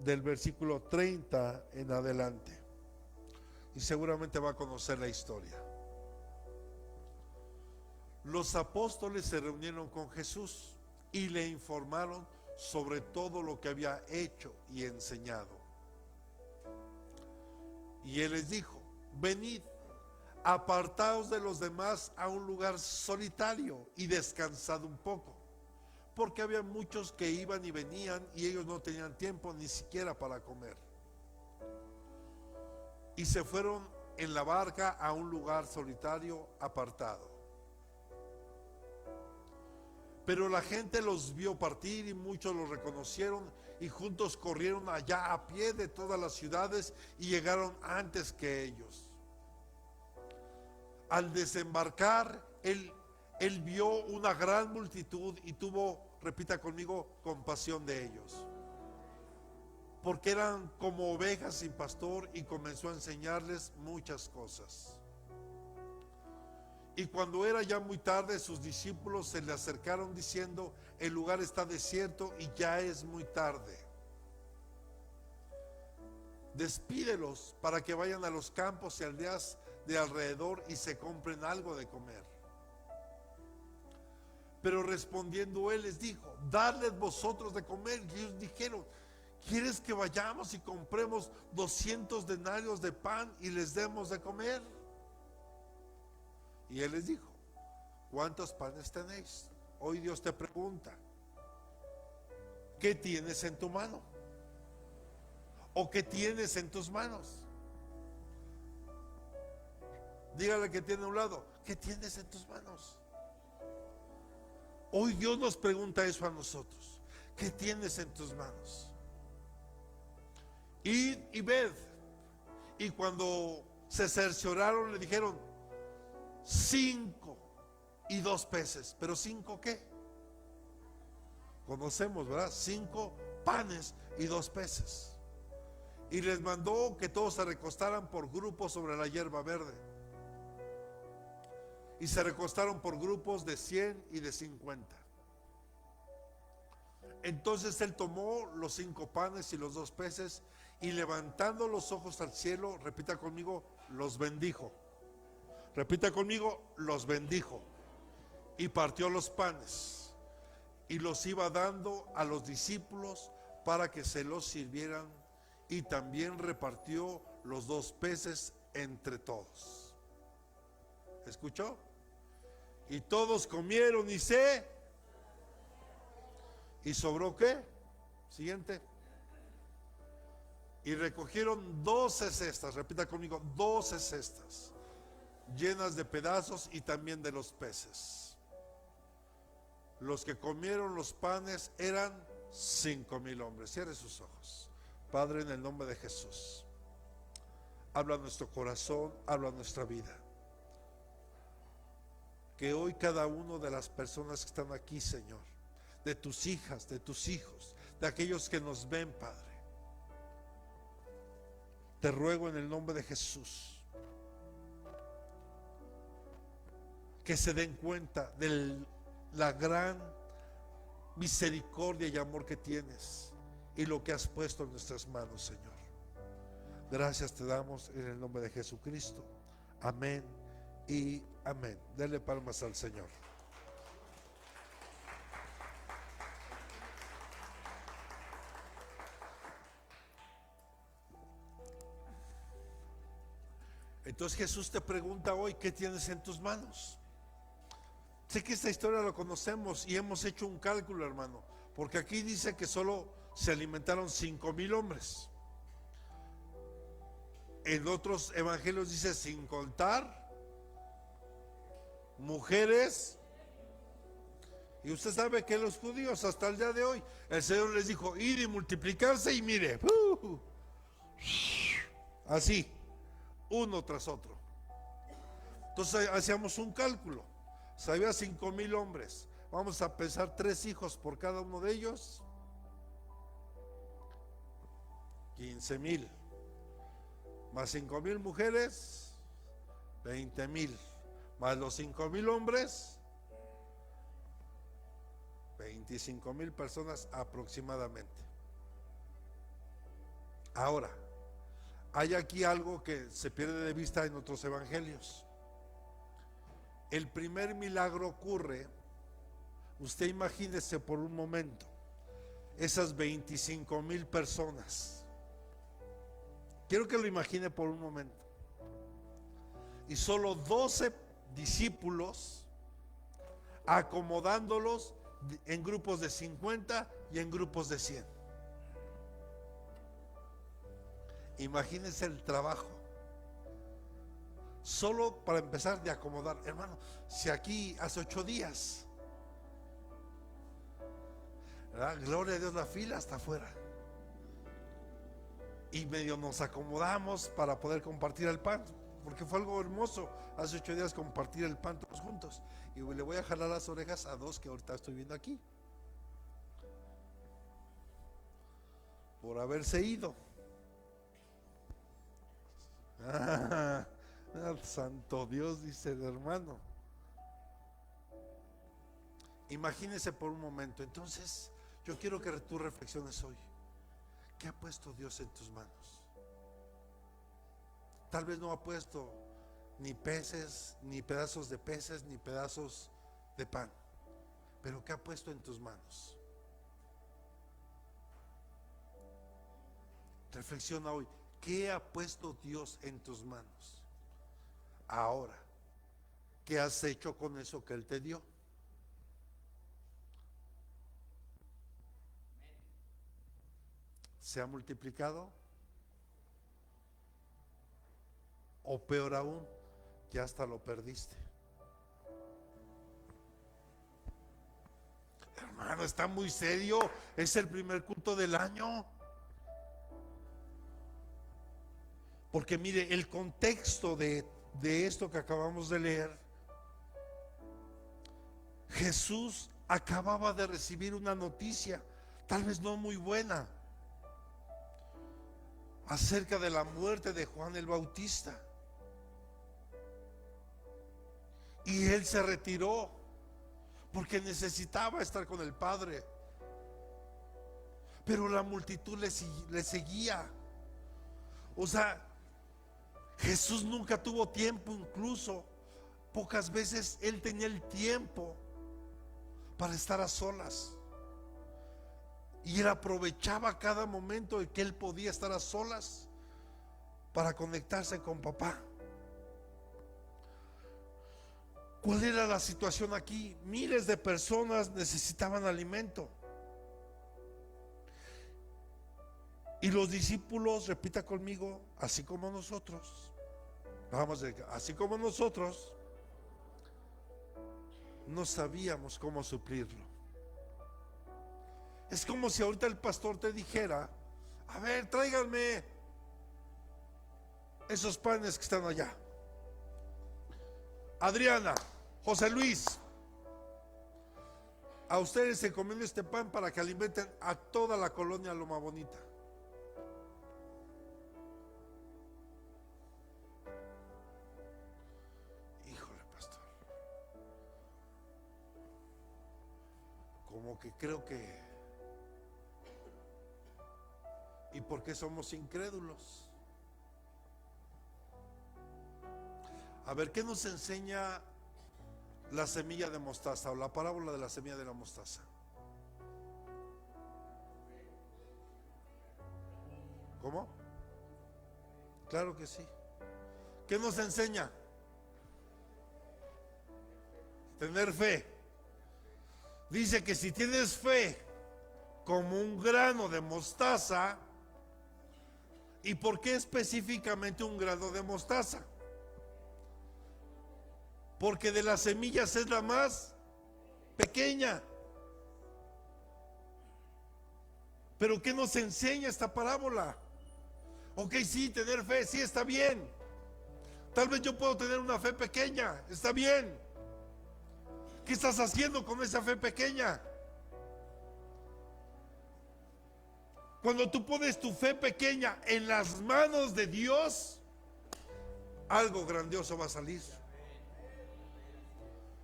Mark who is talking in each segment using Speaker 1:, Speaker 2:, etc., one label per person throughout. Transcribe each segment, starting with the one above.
Speaker 1: del versículo 30 en adelante. Y seguramente va a conocer la historia. Los apóstoles se reunieron con Jesús y le informaron sobre todo lo que había hecho y enseñado. Y él les dijo: venid, apartaos de los demás a un lugar solitario y descansad un poco, porque había muchos que iban y venían y ellos no tenían tiempo ni siquiera para comer. Y se fueron en la barca a un lugar solitario apartado. Pero la gente los vio partir y muchos los reconocieron y juntos corrieron allá a pie de todas las ciudades y llegaron antes que ellos. Al desembarcar, él vio una gran multitud y tuvo, repita conmigo, compasión de ellos, porque eran como ovejas sin pastor, y comenzó a enseñarles muchas cosas. Y cuando era ya muy tarde, sus discípulos se le acercaron diciendo: el lugar está desierto y ya es muy tarde. Despídelos para que vayan a los campos y aldeas de alrededor y se compren algo de comer. Pero respondiendo él les dijo: dadles vosotros de comer. Y ellos dijeron: ¿quieres que vayamos y compremos 200 denarios de pan y les demos de comer? Y él les dijo: ¿cuántos panes tenéis? Hoy Dios te pregunta: ¿qué tienes en tu mano? ¿O qué tienes en tus manos? Dígale que tiene a un lado: ¿qué tienes en tus manos? Hoy Dios nos pregunta eso a nosotros: ¿qué tienes en tus manos? Id y ved. Y cuando se cercioraron le dijeron: 5 y 2 peces. ¿Pero 5 qué? Conocemos, ¿verdad? 5 panes y 2 peces. Y les mandó que todos se recostaran por grupos sobre la hierba verde. Y se recostaron por grupos de 100 y de 50. Entonces él tomó los 5 panes y los 2 peces, y levantando los ojos al cielo, repita conmigo, los bendijo. Repita conmigo, los bendijo. Y partió los panes y los iba dando a los discípulos para que se los sirvieran, y también repartió los 2 peces entre todos. ¿Escuchó? Y todos comieron y sobró ¿qué? Siguiente. Y recogieron 12 cestas, repita conmigo, 12 cestas llenas de pedazos y también de los peces. Los que comieron los panes eran 5,000 hombres. Cierre sus ojos. Padre, en el nombre de Jesús, habla a nuestro corazón, habla a nuestra vida. Que hoy cada uno de las personas que están aquí, Señor, de tus hijas, de tus hijos, de aquellos que nos ven, Padre, te ruego en el nombre de Jesús que se den cuenta de la gran misericordia y amor que tienes y lo que has puesto en nuestras manos, Señor. Gracias te damos en el nombre de Jesucristo. Amén y amén. Denle palmas al Señor. Entonces Jesús te pregunta hoy: ¿qué tienes en tus manos? Sé que esta historia la conocemos y hemos hecho un cálculo, hermano, porque aquí dice que solo se alimentaron 5,000 hombres. En otros evangelios dice sin contar mujeres. Y usted sabe que los judíos hasta el día de hoy, el Señor les dijo: id y multiplicarse, y mire, así, uno tras otro. Entonces hacíamos un cálculo. Si había 5,000 hombres, vamos a pensar 3 hijos por cada uno de ellos, 15,000, más 5,000 mujeres, 20,000, más los 5,000 hombres, 25,000 personas aproximadamente. Ahora, hay aquí algo que se pierde de vista en otros evangelios. El primer milagro ocurre, usted imagínese por un momento, esas 25,000 personas. Quiero que lo imagine por un momento. Y solo 12 discípulos acomodándolos en grupos de 50 y en grupos de 100. Imagínense el trabajo. Solo para empezar de acomodar. Hermano, si aquí hace 8 días, ¿verdad? Gloria a Dios, la fila está afuera. Y medio nos acomodamos para poder compartir el pan, porque fue algo hermoso hace 8 días compartir el pan todos juntos. Y le voy a jalar las orejas a 2 que ahorita estoy viendo aquí, por haberse ido. Santo Dios, dice el hermano. Imagínese por un momento. Entonces yo quiero que tú reflexiones hoy. ¿Qué ha puesto Dios en tus manos? Tal vez no ha puesto ni peces, ni pedazos de peces, ni pedazos de pan, pero ¿qué ha puesto en tus manos? Reflexiona hoy. ¿Qué ha puesto Dios en tus manos? Ahora, ¿qué has hecho con eso que Él te dio? ¿Se ha multiplicado? O peor aún, ya hasta lo perdiste. Hermano, está muy serio. Es el primer culto del año. Porque mire, el contexto de esto que acabamos de leer, Jesús acababa de recibir una noticia, tal vez no muy buena, acerca de la muerte de Juan el Bautista. Y él se retiró porque necesitaba estar con el Padre. Pero la multitud le seguía. O sea, Jesús nunca tuvo tiempo, incluso pocas veces él tenía el tiempo para estar a solas. Y él aprovechaba cada momento en que él podía estar a solas para conectarse con papá. ¿Cuál era la situación aquí? Miles de personas necesitaban alimento. Y los discípulos, repita conmigo, así como nosotros, así como nosotros, no sabíamos cómo suplirlo. Es como si ahorita el pastor te dijera: a ver, tráiganme esos panes que están allá. Adriana, José Luis, a ustedes se comen este pan para que alimenten a toda la colonia Loma Bonita. Híjole, pastor, como que creo que... ¿Y por qué somos incrédulos? A ver, ¿qué nos enseña la semilla de mostaza o la parábola de la semilla de la mostaza? ¿Cómo? Claro que sí. ¿Qué nos enseña? Tener fe. Dice que si tienes fe como un grano de mostaza. ¿Y por qué específicamente un grano de mostaza? Porque de las semillas es la más pequeña. Pero ¿qué nos enseña esta parábola? Ok, sí, tener fe, sí, está bien. Tal vez yo puedo tener una fe pequeña, está bien. ¿Qué estás haciendo con esa fe pequeña? Cuando tú pones tu fe pequeña en las manos de Dios, algo grandioso va a salir.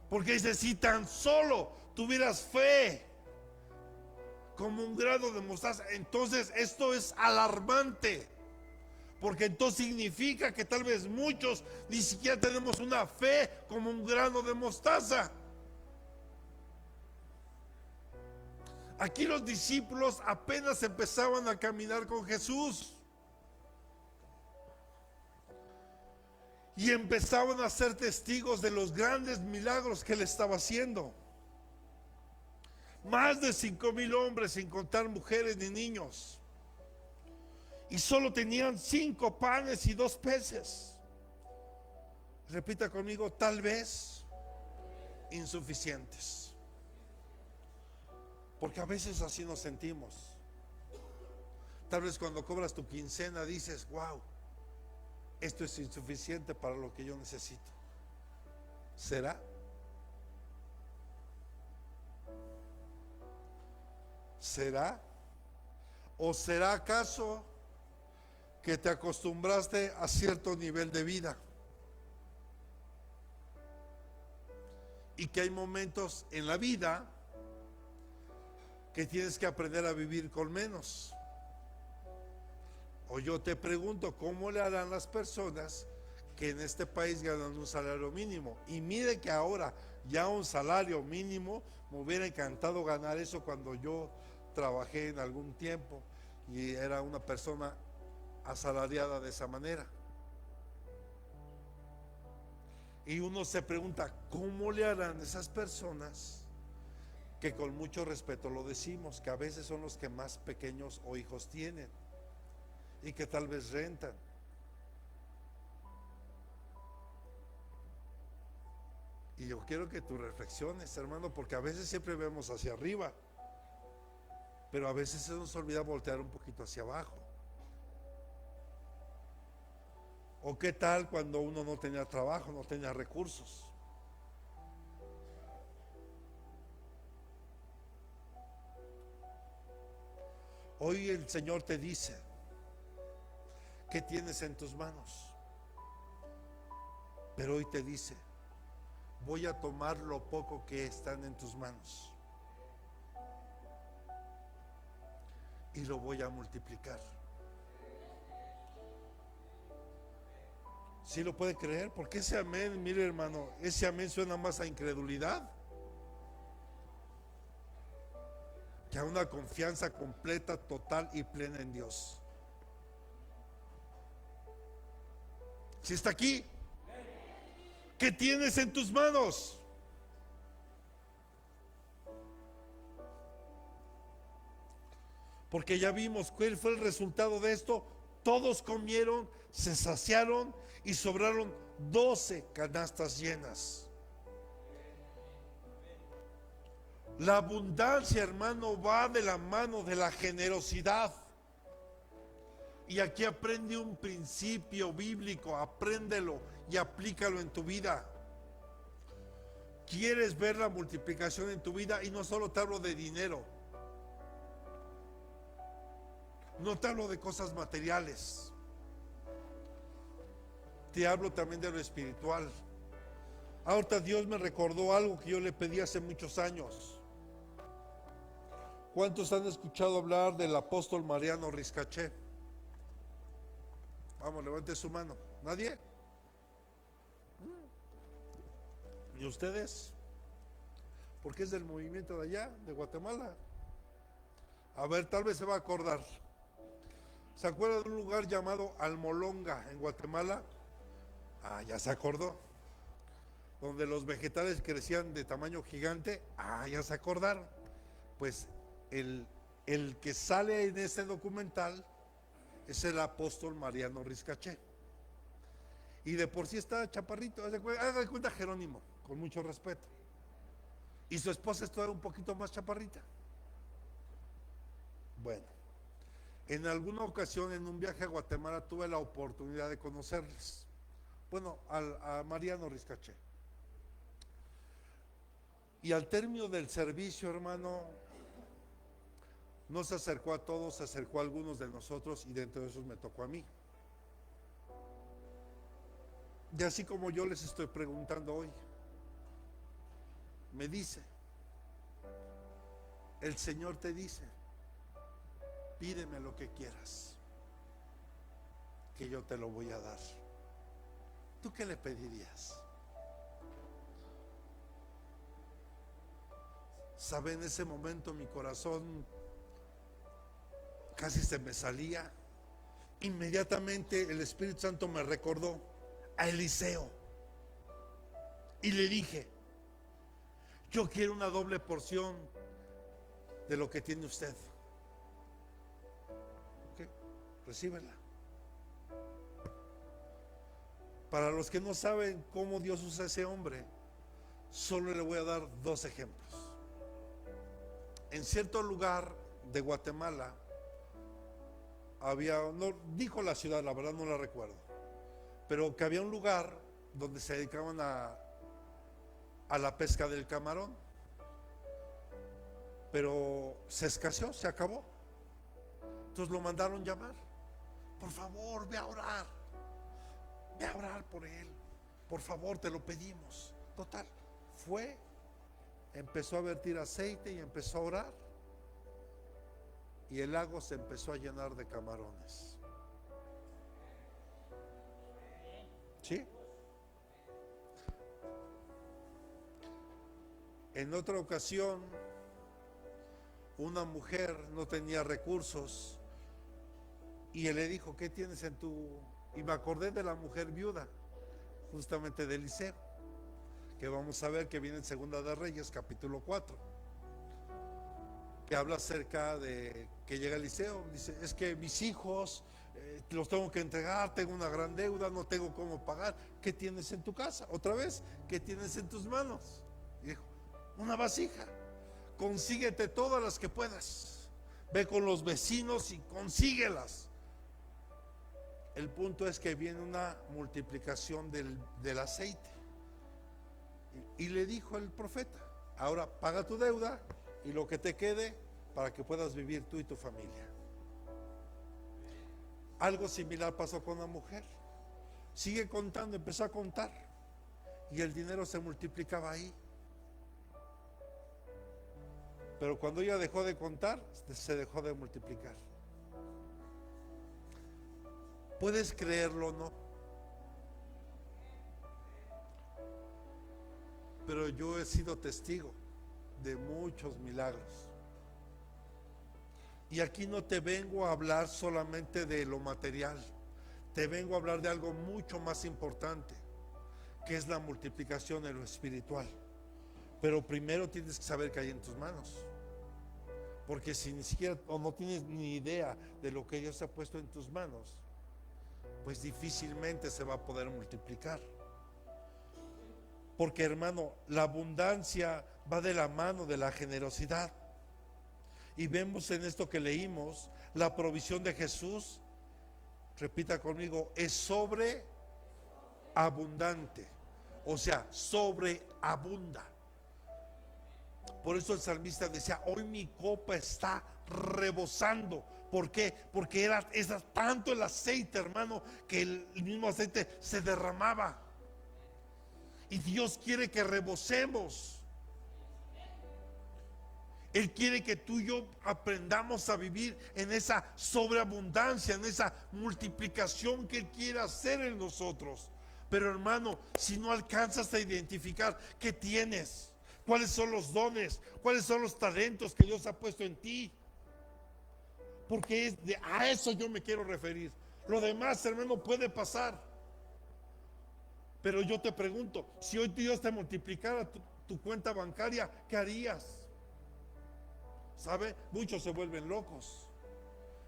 Speaker 1: Porque dice: si tan solo tuvieras fe como un grano de mostaza. Entonces esto es alarmante, porque entonces significa que tal vez muchos ni siquiera tenemos una fe como un grano de mostaza. Aquí los discípulos apenas empezaban a caminar con Jesús y empezaban a ser testigos de los grandes milagros que él estaba haciendo. Más de 5,000 hombres, sin contar mujeres ni niños. Y solo tenían 5 panes y 2 peces. Repita conmigo, tal vez insuficientes. Porque a veces así nos sentimos. Tal vez cuando cobras tu quincena dices, wow, esto es insuficiente para lo que yo necesito. ¿Será? ¿Será? ¿O será acaso que te acostumbraste a cierto nivel de vida y que hay momentos en la vida que tienes que aprender a vivir con menos? O yo te pregunto, ¿cómo le harán las personas que en este país ganan un salario mínimo? Y mire que ahora ya un salario mínimo, me hubiera encantado ganar eso cuando yo trabajé en algún tiempo y era una persona asalariada de esa manera. Y uno se pregunta, ¿cómo le harán esas personas que, con mucho respeto lo decimos, que a veces son los que más pequeños o hijos tienen y que tal vez rentan? Y yo quiero que tú reflexiones, hermano, porque a veces siempre vemos hacia arriba, pero a veces se nos olvida voltear un poquito hacia abajo. ¿O qué tal cuando uno no tenía trabajo, no tenía recursos? Hoy el Señor te dice, ¿qué tienes en tus manos? Pero hoy te dice, voy a tomar lo poco que están en tus manos y lo voy a multiplicar. ¿Sí lo puede creer? Porque ese amén, mire hermano, ese amén suena más a incredulidad que a una confianza completa, total y plena en Dios. ¿Sí está aquí? ¿Qué tienes en tus manos? Porque ya vimos cuál fue el resultado de esto. Todos comieron, se saciaron y sobraron 12 canastas llenas. La abundancia, hermano, va de la mano de la generosidad. Y aquí aprende un principio bíblico, apréndelo y aplícalo en tu vida. ¿Quieres ver la multiplicación en tu vida? Y no solo te hablo de dinero, no te hablo de cosas materiales, te hablo también de lo espiritual. Ahorita Dios me recordó algo que yo le pedí hace muchos años. ¿Cuántos han escuchado hablar del apóstol Mariano Riscaché? Vamos, levante su mano. ¿Nadie? ¿Y ustedes? Porque es del movimiento de allá, de Guatemala. A ver, tal vez se va a acordar. ¿Se acuerda de un lugar llamado Almolonga en Guatemala? Ah, ya se acordó. Donde los vegetales crecían de tamaño gigante. Ah, ya se acordaron. Pues el que sale en ese documental es el apóstol Mariano Riscaché. Y de por sí está chaparrito. Haga de cuenta Jerónimo, con mucho respeto. Y su esposa es todavía un poquito más chaparrita. Bueno, en alguna ocasión en un viaje a Guatemala tuve la oportunidad de conocerles. Bueno, a Mariano Riscaché. Y al término del servicio, hermano, no se acercó a todos, se acercó a algunos de nosotros y dentro de esos me tocó a mí. Y así como yo les estoy preguntando hoy, me dice, el Señor te dice pídeme lo que quieras, que yo te lo voy a dar. ¿Tú qué le pedirías? ¿Sabe? En ese momento mi corazón casi se me salía. Inmediatamente el Espíritu Santo me recordó a Eliseo y le dije: yo quiero una doble porción de lo que tiene usted. ¿Ok? Recíbela. Para los que no saben cómo Dios usa a ese hombre, solo le voy a dar dos ejemplos. En cierto lugar de Guatemala había, no dijo la ciudad, la verdad no la recuerdo, pero que había un lugar donde se dedicaban a la pesca del camarón, pero se escaseó, se acabó. Entonces lo mandaron llamar: por favor, ve a orar por él, por favor, te lo pedimos. Total, fue, empezó a vertir aceite y empezó a orar, y el lago se empezó a llenar de camarones. ¿Sí? En otra ocasión, una mujer no tenía recursos y él le dijo: ¿qué tienes en tu...? Y me acordé de la mujer viuda, justamente de Eliseo, que vamos a ver que viene en Segunda de Reyes, capítulo 4, que habla acerca de que llega Eliseo. Dice: es que mis hijos los tengo que entregar, tengo una gran deuda, no tengo cómo pagar. ¿Qué tienes en tu casa? Otra vez, ¿qué tienes en tus manos? Y dijo: una vasija. Consíguete todas las que puedas, ve con los vecinos y consíguelas. El punto es que viene una multiplicación del aceite, y le dijo el profeta: ahora paga tu deuda y lo que te quede para que puedas vivir tú y tu familia. Algo similar pasó con la mujer. Sigue contando, empezó a contar, y el dinero se multiplicaba ahí. Pero cuando ella dejó de contar, se dejó de multiplicar. ¿Puedes creerlo o no? Pero yo he sido testigo de muchos milagros. Y aquí no te vengo a hablar solamente de lo material, te vengo a hablar de algo mucho más importante, que es la multiplicación en lo espiritual. Pero primero tienes que saber qué hay en tus manos, porque si ni siquiera o no tienes ni idea de lo que Dios ha puesto en tus manos, pues difícilmente se va a poder multiplicar. Porque, hermano, la abundancia va de la mano de la generosidad. Y vemos en esto que leímos, la provisión de Jesús, repita conmigo, es sobreabundante. O sea, sobreabunda. Por eso el salmista decía: hoy mi copa está rebosando. ¿Por qué? Porque era tanto el aceite, hermano, que el mismo aceite se derramaba. Y Dios quiere que rebosemos. Él quiere que tú y yo aprendamos a vivir en esa sobreabundancia, en esa multiplicación que Él quiere hacer en nosotros. Pero, hermano, si no alcanzas a identificar qué tienes, cuáles son los dones, cuáles son los talentos que Dios ha puesto en ti, porque a eso yo me quiero referir. Lo demás, hermano, puede pasar. Pero yo te pregunto, si hoy Dios te multiplicara tu cuenta bancaria, ¿qué harías? ¿Sabe? Muchos se vuelven locos,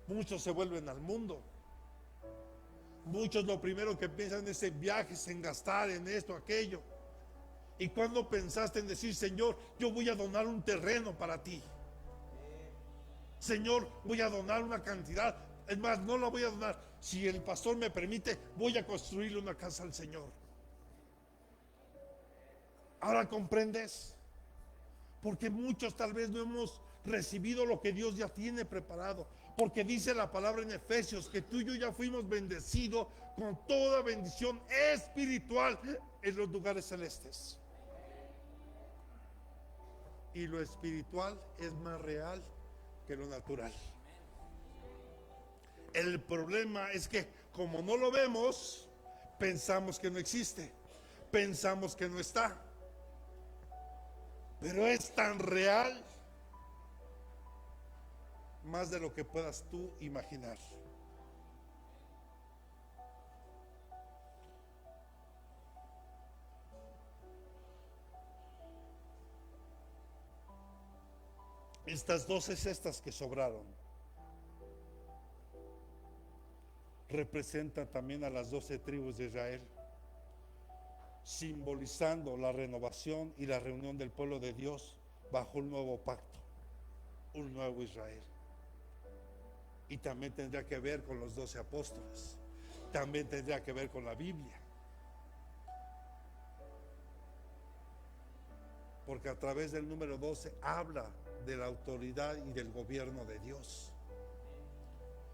Speaker 1: muchos se vuelven al mundo. Muchos lo primero que piensan es en viajes, en gastar, en esto, aquello. ¿Y cuándo pensaste en decir: Señor, yo voy a donar un terreno para ti? Señor, voy a donar una cantidad. Es más, no la voy a donar. Si el pastor me permite, voy a construirle una casa al Señor. Ahora comprendes. Porque muchos tal vez no hemos recibido lo que Dios ya tiene preparado. Porque dice la palabra en Efesios que tú y yo ya fuimos bendecidos con toda bendición espiritual en los lugares celestes. Y lo espiritual es más real que lo natural. El problema es que como no lo vemos, pensamos que no existe, pensamos que no está. Pero es tan real, más de lo que puedas tú imaginar. Estas 12 cestas que sobraron representan también a las 12 tribus de Israel, simbolizando la renovación y la reunión del pueblo de Dios bajo un nuevo pacto, un nuevo Israel. Y también tendría que ver con los 12 apóstoles, también tendría que ver con la Biblia, porque a través del número 12 habla de la autoridad y del gobierno de Dios.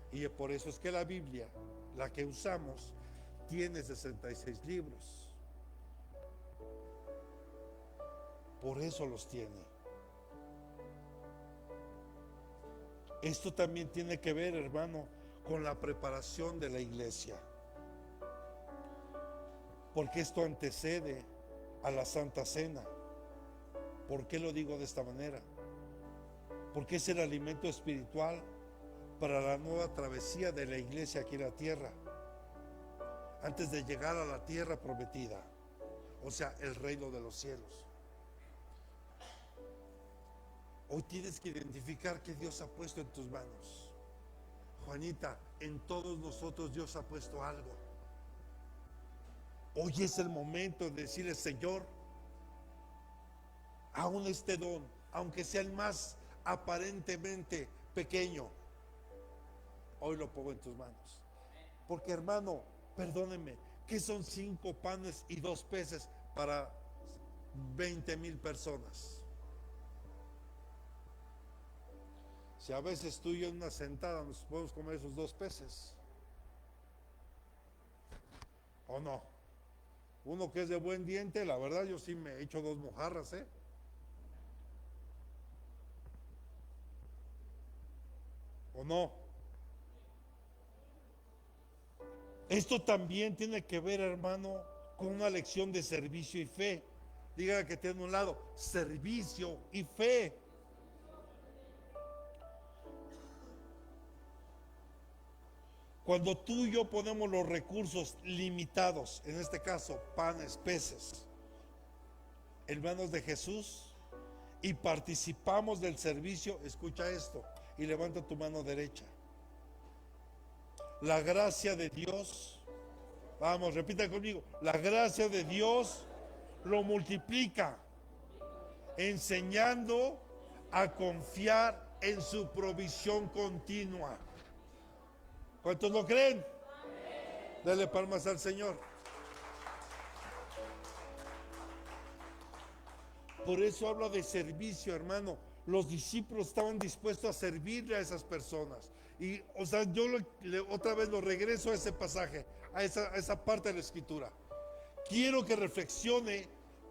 Speaker 1: Y por eso es que la Biblia, la que usamos, tiene 66 libros. Por eso los tiene. Esto también tiene que ver, hermano, con la preparación de la iglesia. Porque esto antecede a la Santa Cena. ¿Por qué lo digo de esta manera? Porque es el alimento espiritual para la nueva travesía de la iglesia aquí en la tierra, antes de llegar a la tierra prometida, o sea, el reino de los cielos. Hoy tienes que identificar que Dios ha puesto en tus manos. Juanita, en todos nosotros Dios ha puesto algo. Hoy es el momento de decirle: Señor, aún este don, aunque sea el más aparentemente pequeño, hoy lo pongo en tus manos. Porque, hermano, perdónenme, ¿qué son 5 panes y 2 peces para 20,000 personas? Si a veces tú y yo en una sentada nos podemos comer esos 2 peces, ¿o no? Uno que es de buen diente, la verdad yo sí me he hecho 2 mojarras, ¿o no? Esto también tiene que ver, hermano, con una lección de servicio y fe. Diga que tiene un lado, servicio y fe. Cuando tú y yo ponemos los recursos limitados, en este caso panes, peces, en manos de Jesús, y participamos del servicio, escucha esto y levanta tu mano derecha. La gracia de Dios, vamos, repita conmigo, la gracia de Dios lo multiplica, enseñando a confiar en su provisión continua. ¿Cuántos lo creen? Dale palmas al Señor. Por eso habla de servicio, hermano. Los discípulos estaban dispuestos a servirle a esas personas. Y, o sea, yo otra vez lo regreso a ese pasaje, a esa parte de la escritura. Quiero que reflexione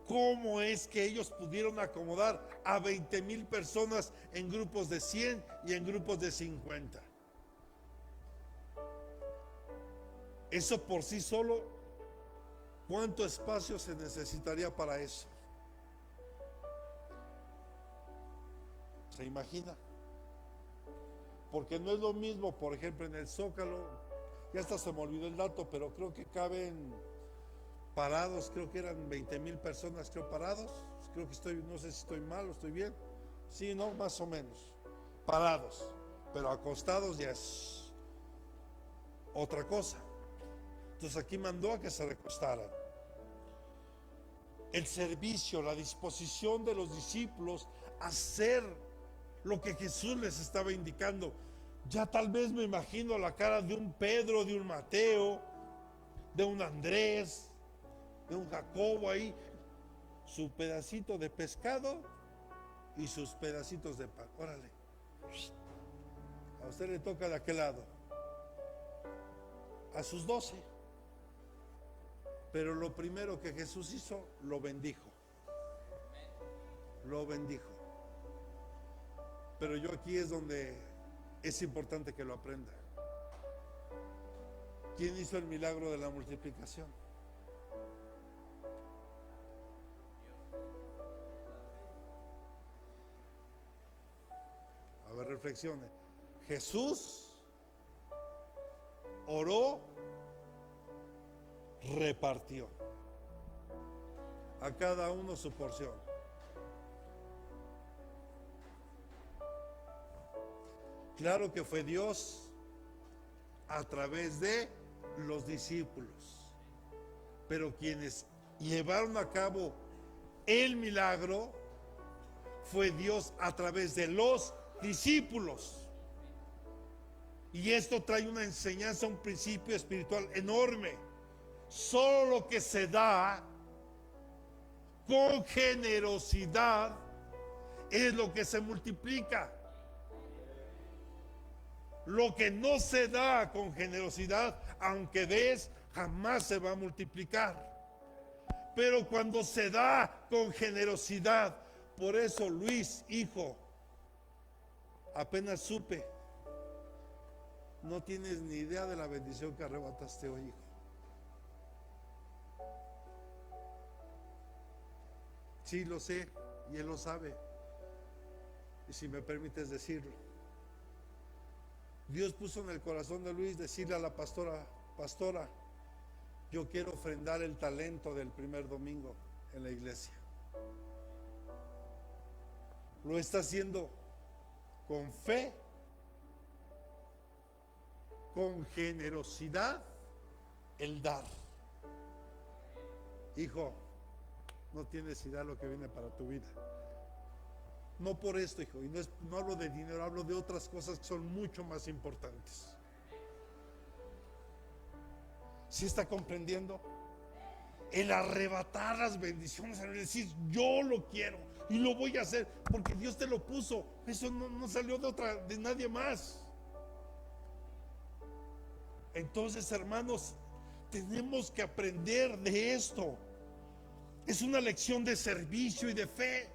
Speaker 1: cómo es que ellos pudieron acomodar a 20,000 personas en grupos de 100 y en grupos de 50. Eso por sí solo, ¿cuánto espacio se necesitaría para eso? ¿Se imagina? Porque no es lo mismo, por ejemplo, en el Zócalo, ya hasta se me olvidó el dato, pero creo que caben parados, creo que eran 20,000 personas, creo, parados. Creo que estoy, no sé si estoy mal o estoy bien. Sí, no, más o menos. Parados, pero acostados ya es otra cosa. Entonces aquí mandó a que se recostaran. El servicio, la disposición de los discípulos a hacer lo que Jesús les estaba indicando. Ya tal vez me imagino la cara de un Pedro, de un Mateo, de un Andrés, de un Jacobo ahí, su pedacito de pescado y sus pedacitos de pan. Órale, a usted le toca de aquel lado, a sus 12. Pero lo primero que Jesús hizo, lo bendijo. Lo bendijo. Pero yo aquí es donde es importante que lo aprenda. ¿Quién hizo el milagro de la multiplicación? A ver, reflexione. Jesús oró, repartió a cada uno su porción. Claro que fue Dios a través de los discípulos, pero quienes llevaron a cabo el milagro fue Dios a través de los discípulos. Y esto trae una enseñanza, un principio espiritual enorme. Solo lo que se da con generosidad es lo que se multiplica. Lo que no se da con generosidad, aunque des, jamás se va a multiplicar. Pero cuando se da con generosidad, por eso, Luis, hijo, apenas supe, no tienes ni idea de la bendición que arrebataste hoy, hijo. Sí, lo sé, y él lo sabe. Y si me permites decirlo, Dios puso en el corazón de Luis decirle a la pastora: pastora, yo quiero ofrendar el talento del primer domingo en la iglesia. Lo está haciendo con fe, con generosidad, el dar. Hijo, no tienes idea de lo que viene para tu vida. No por esto, hijo, y no hablo de dinero, hablo de otras cosas que son mucho más importantes. ¿Sí está comprendiendo? El arrebatar las bendiciones, el decir yo lo quiero y lo voy a hacer porque Dios te lo puso. Eso no salió de nadie más. Entonces, hermanos, tenemos que aprender de esto. Es una lección de servicio y de fe.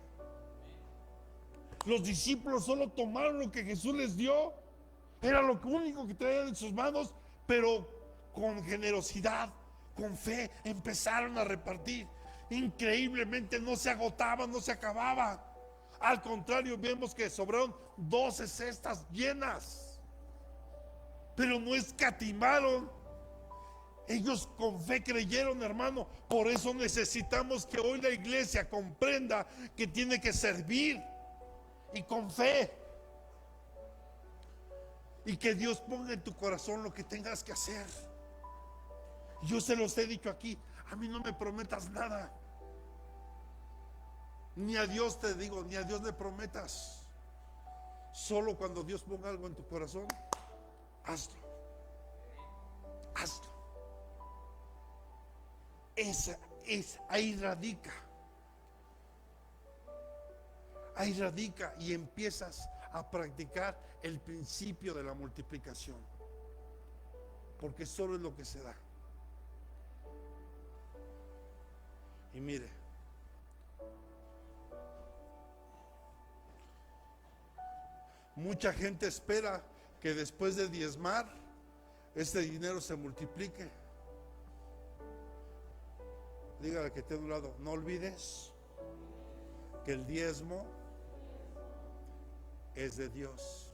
Speaker 1: Los discípulos solo tomaron lo que Jesús les dio. Era lo único que traían en sus manos, pero con generosidad, con fe, empezaron a repartir. Increíblemente no se agotaban, no se acababa. Al contrario, vemos que sobraron 12 cestas llenas. Pero no escatimaron. Ellos con fe creyeron, hermano. Por eso necesitamos que hoy la iglesia comprenda que tiene que servir y con fe. Y que Dios ponga en tu corazón lo que tengas que hacer. Yo se los he dicho aquí. A mí no me prometas nada. Ni a Dios te digo, ni a Dios le prometas. Solo cuando Dios ponga algo en tu corazón, hazlo. Hazlo. Ahí radica. Ahí radica y empiezas a practicar el principio de la multiplicación. Porque solo es lo que se da. Y mire, mucha gente espera que después de diezmar, este dinero se multiplique. Dígale que esté a un lado, no olvides que el diezmo es de Dios,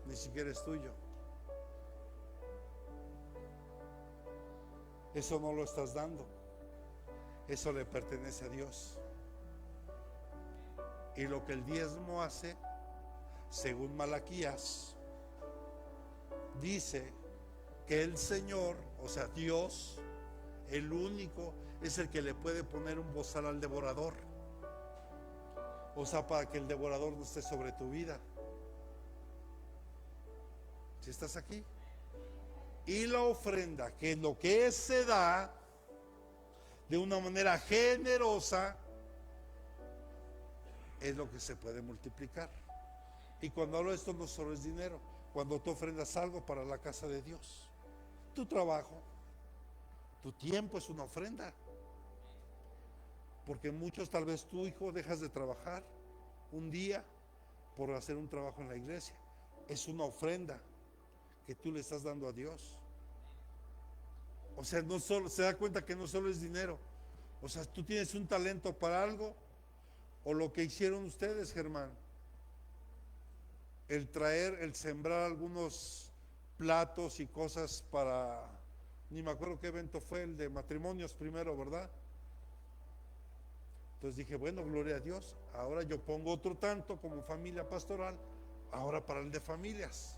Speaker 1: ni siquiera es tuyo. Eso no lo estás dando, eso le pertenece a Dios. Y lo que el diezmo hace, según Malaquías, dice que el Señor, o sea Dios, el único, es el que le puede poner un bozal al devorador. O sea, para que el devorador no esté sobre tu vida. Si estás aquí. Y la ofrenda, que es lo que se da de una manera generosa, es lo que se puede multiplicar. Y cuando hablo de esto, no solo es dinero. Cuando tú ofrendas algo para la casa de Dios, tu trabajo, tu tiempo es una ofrenda. Porque muchos, tal vez tu hijo, dejas de trabajar un día por hacer un trabajo en la iglesia. Es una ofrenda que tú le estás dando a Dios. O sea, no solo, se da cuenta que no solo es dinero. O sea, tú tienes un talento para algo, o lo que hicieron ustedes, Germán, el traer, el sembrar algunos platos y cosas para, ni me acuerdo qué evento fue, el de matrimonios primero, ¿verdad? Entonces dije, bueno, gloria a Dios, ahora yo pongo otro tanto como familia pastoral, ahora para el de familias.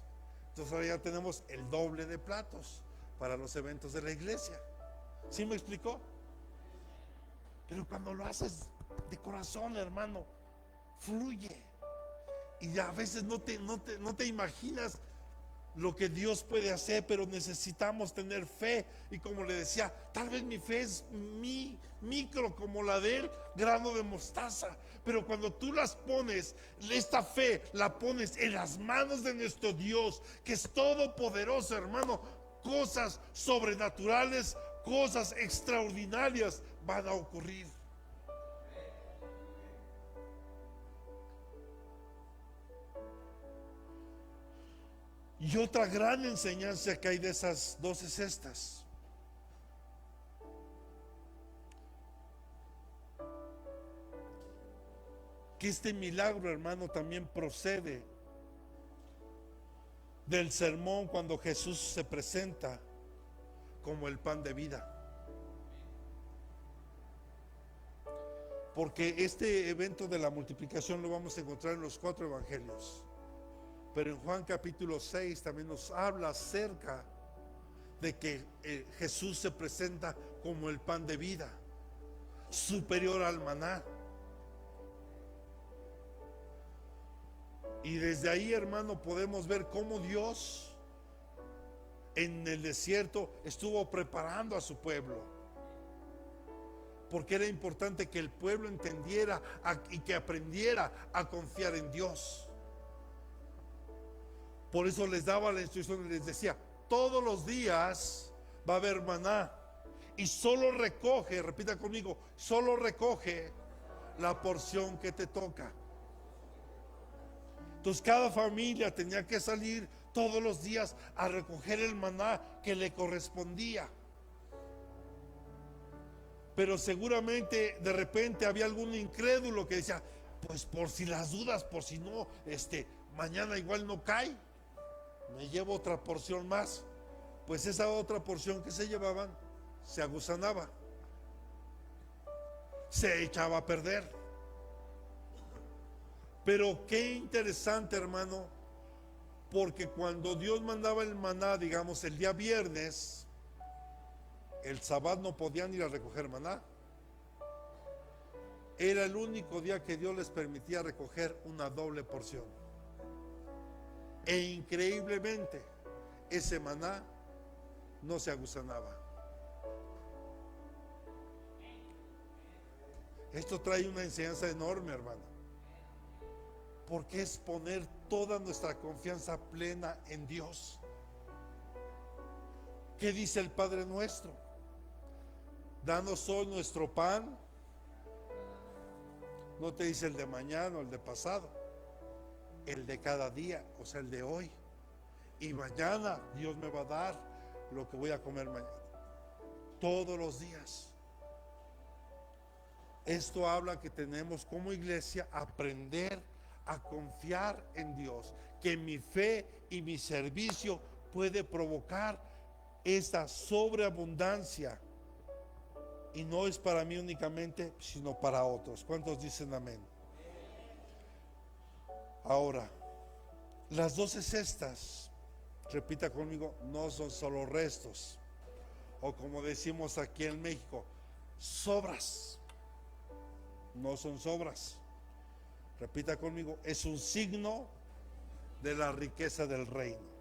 Speaker 1: Entonces ahora ya tenemos el doble de platos para los eventos de la iglesia. ¿Sí me explicó? Pero cuando lo haces de corazón, hermano, fluye. Y a veces no te imaginas lo que Dios puede hacer, pero necesitamos tener fe. Y como le decía, tal vez mi fe es micro como la del grano de mostaza, pero cuando tú las pones, esta fe la pones en las manos de nuestro Dios, que es todopoderoso, hermano, cosas sobrenaturales, cosas extraordinarias van a ocurrir. Y otra gran enseñanza que hay de esas 12 cestas, que este milagro, hermano, también procede del sermón cuando Jesús se presenta como el pan de vida. Porque este evento de la multiplicación lo vamos a encontrar en los 4 evangelios. Pero en Juan capítulo 6 también nos habla acerca de que Jesús se presenta como el pan de vida, superior al maná. Y desde ahí, hermano, podemos ver cómo Dios en el desierto estuvo preparando a su pueblo. Porque era importante que el pueblo entendiera y que aprendiera a confiar en Dios. Por eso les daba la instrucción y les decía, todos los días va a haber maná. Y solo recoge, repita conmigo, solo recoge la porción que te toca. Entonces cada familia tenía que salir todos los días a recoger el maná que le correspondía. Pero seguramente de repente había algún incrédulo que decía, pues por si las dudas, por si no, mañana igual no cae, me llevo otra porción más. Pues esa otra porción que se llevaban se agusanaba, se echaba a perder. Pero qué interesante, hermano, porque cuando Dios mandaba el maná, digamos el día viernes, el sábado no podían ir a recoger maná. Era el único día que Dios les permitía recoger una doble porción. E increíblemente, ese maná no se agusanaba. Esto trae una enseñanza enorme, hermano, porque es poner toda nuestra confianza plena en Dios. ¿Qué dice el Padre nuestro? Danos hoy nuestro pan. No te dice el de mañana o el de pasado, el de cada día, o sea, el de hoy. Y mañana Dios me va a dar lo que voy a comer mañana. Todos los días. Esto habla que tenemos como iglesia aprender a confiar en Dios, que mi fe y mi servicio puede provocar esta sobreabundancia. Y no es para mí únicamente, sino para otros. ¿Cuántos dicen amén? Ahora, las 12 cestas, repita conmigo, no son solo restos, o como decimos aquí en México, sobras. No son sobras. Repita conmigo, es un signo de la riqueza del reino.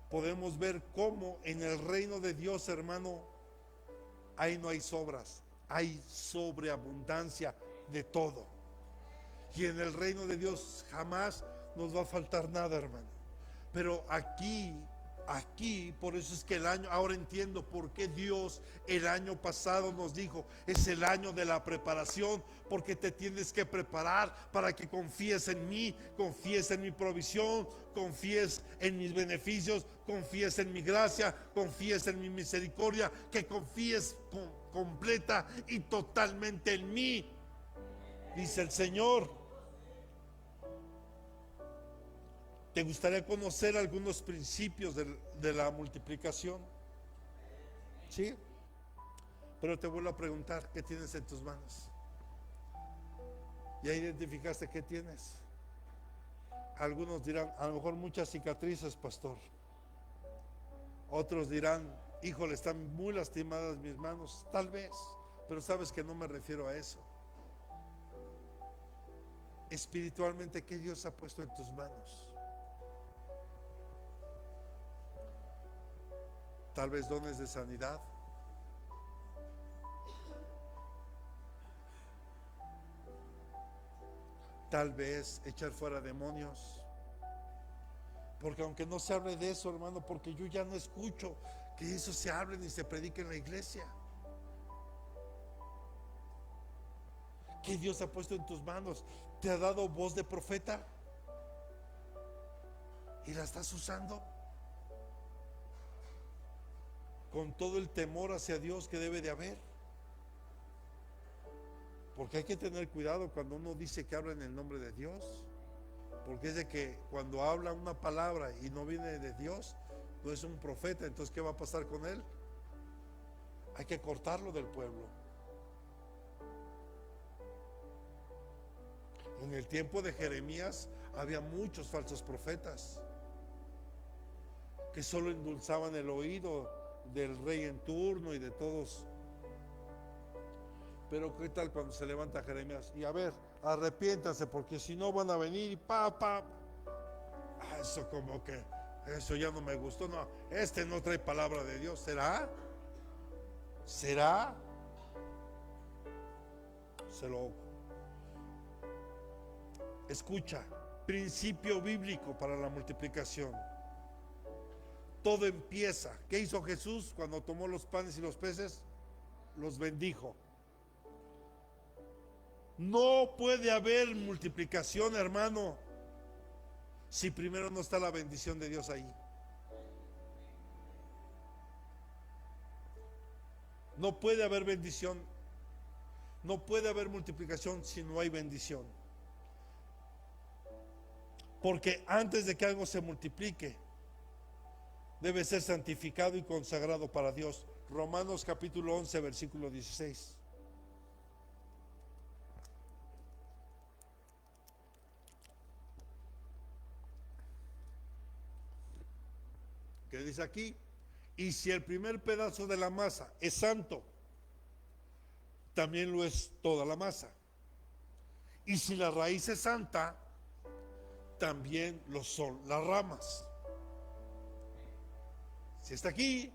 Speaker 1: Podemos ver cómo en el reino de Dios, hermano, ahí no hay sobras, hay sobreabundancia de todo. Y en el reino de Dios jamás nos va a faltar nada, hermano. Pero aquí Aquí, por eso es que el año, ahora entiendo por qué Dios el año pasado nos dijo, es el año de la preparación, porque te tienes que preparar para que confíes en mí, confíes en mi provisión, confíes en mis beneficios, confíes en mi gracia, confíes en mi misericordia, que confíes completa y totalmente en mí, dice el Señor. ¿Te gustaría conocer algunos principios de la multiplicación? Sí, pero te vuelvo a preguntar, ¿qué tienes en tus manos? ¿Ya identificaste qué tienes? Algunos dirán, a lo mejor muchas cicatrices, pastor. Otros dirán, híjole, están muy lastimadas mis manos. Tal vez, pero sabes que no me refiero a eso. Espiritualmente, ¿qué Dios ha puesto en tus manos? Tal vez dones de sanidad. Tal vez echar fuera demonios. Porque aunque no se hable de eso, hermano, porque yo ya no escucho que eso se hable ni se predique en la iglesia. ¿Qué Dios ha puesto en tus manos? ¿Te ha dado voz de profeta? ¿Y la estás usando? Con todo el temor hacia Dios que debe de haber. Porque hay que tener cuidado cuando uno dice que habla en el nombre de Dios. Porque es de que cuando habla una palabra y no viene de Dios, no es un profeta. Entonces, ¿qué va a pasar con él? Hay que cortarlo del pueblo. En el tiempo de Jeremías había muchos falsos profetas que solo endulzaban el oído del rey en turno y de todos. Pero ¿qué tal cuando se levanta Jeremías? Y a ver, arrepiéntanse porque si no van a venir y eso como que, eso ya no me gustó. No, este no trae palabra de Dios. ¿Será? ¿Será? Escucha, principio bíblico para la multiplicación. Todo empieza. ¿Qué hizo Jesús cuando tomó los panes y los peces? Los bendijo. No puede haber multiplicación, hermano, si primero no está la bendición de Dios ahí. No puede haber bendición, no puede haber multiplicación si no hay bendición. Porque antes de que algo se multiplique, debe ser santificado y consagrado para Dios. Romanos capítulo 11, versículo 16. ¿Qué dice aquí? Y si el primer pedazo de la masa es santo, también lo es toda la masa. Y si la raíz es santa, también lo son las ramas. Si está aquí,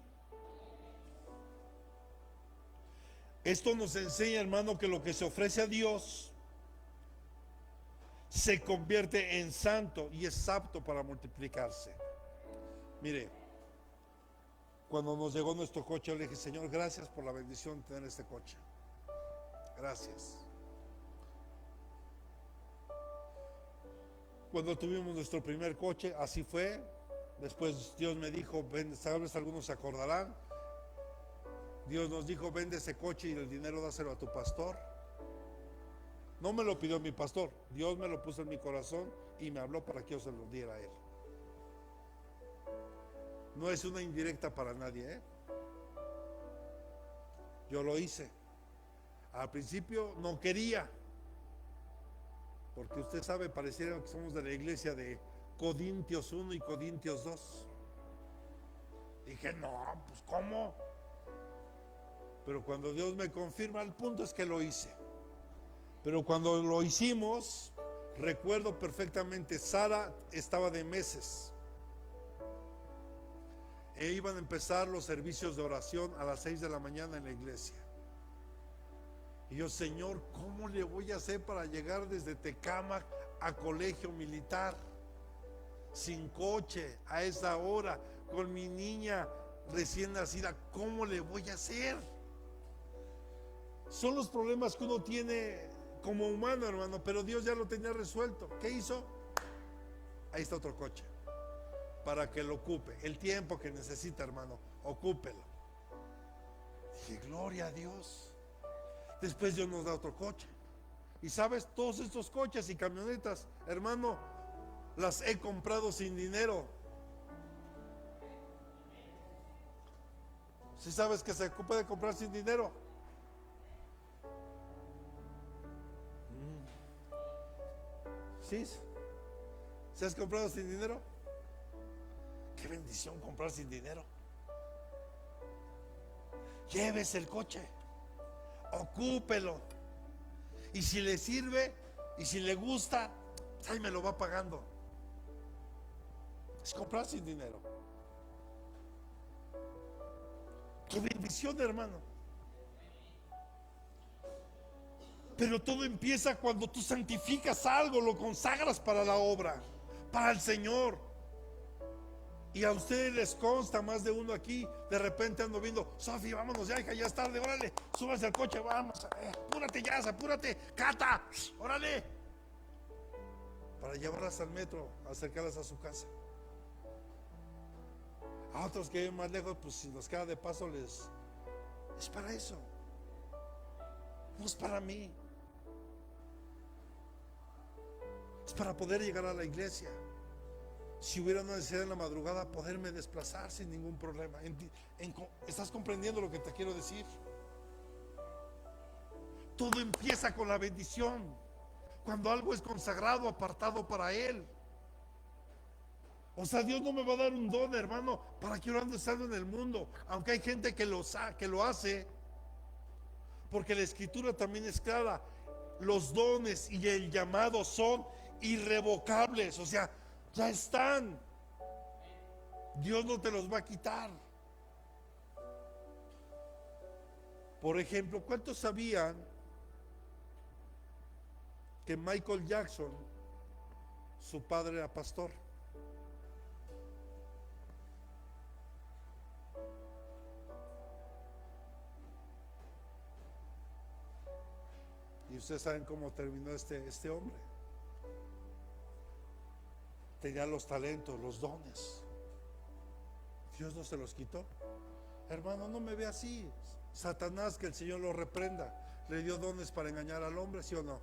Speaker 1: esto nos enseña, hermano, que lo que se ofrece a Dios se convierte en santo y es apto para multiplicarse. Mire, cuando nos llegó nuestro coche, yo le dije, Señor, gracias por la bendición de tener este coche. Gracias. Cuando tuvimos nuestro primer coche, así fue. Después Dios me dijo, tal vez algunos se acordarán, Dios nos dijo, vende ese coche y el dinero dáselo a tu pastor. No me lo pidió mi pastor, Dios me lo puso en mi corazón y me habló para que yo se lo diera a él. No es una indirecta para nadie, ¿eh? Yo lo hice. Al principio no quería, porque usted sabe, pareciera que somos de la iglesia de Corintios 1 y Corintios 2. Dije, no, pues ¿cómo? Pero cuando Dios me confirma, el punto es que lo hice. Pero cuando lo hicimos, recuerdo perfectamente, Sara estaba de meses. E iban a empezar los servicios de oración a las 6 de la mañana en la iglesia. Y yo, Señor, ¿cómo le voy a hacer para llegar desde Tecámac a colegio militar? sin coche, a esa hora, con mi niña recién nacida, ¿cómo le voy a hacer? Son los problemas que uno tiene como humano, hermano, pero Dios ya lo tenía resuelto. ¿Qué hizo? Ahí está otro coche, para que lo ocupe, el tiempo que necesita, hermano, ocúpelo. Dije, gloria a Dios. Después Dios nos da otro coche. Y sabes, todos estos coches y camionetas, hermano, las he comprado sin dinero. ¿Sí sabes que se puede comprar sin dinero? ¿Sí? ¿Se has comprado sin dinero? Qué bendición comprar sin dinero. Llévese el coche, ocúpelo, y si le sirve y si le gusta, pues ahí me lo va pagando. Es comprar sin dinero. Qué bendición, hermano. Pero todo empieza cuando tú santificas algo, lo consagras para la obra, para el Señor. Y a ustedes les consta, más de uno aquí, de repente ando viendo, Sofi, vámonos ya, hija, ya es tarde, órale, súbase al coche, vamos, apúrate ya, apúrate, Cata, órale, para llevarlas al metro, acercarlas a su casa. A otros que viven más lejos, pues si nos queda de paso, es para eso, no es para mí, es para poder llegar a la iglesia. Si hubiera una necesidad en la madrugada, poderme desplazar sin ningún problema. ¿Estás comprendiendo lo que te quiero decir? Todo empieza con la bendición. Cuando algo es consagrado, apartado para Él. O sea, Dios no me va a dar un don, hermano, para que yo ande estando en el mundo. Aunque hay gente que lo hace. Porque la Escritura también es clara. Los dones y el llamado son irrevocables. O sea, ya están. Dios no te los va a quitar. Por ejemplo, ¿cuántos sabían que Michael Jackson, su padre era pastor? Y ustedes saben cómo terminó este hombre. Tenía los talentos, los dones. Dios no se los quitó. Hermano, no me ve así. Satanás, que el Señor lo reprenda, le dio dones para engañar al hombre, ¿sí o no?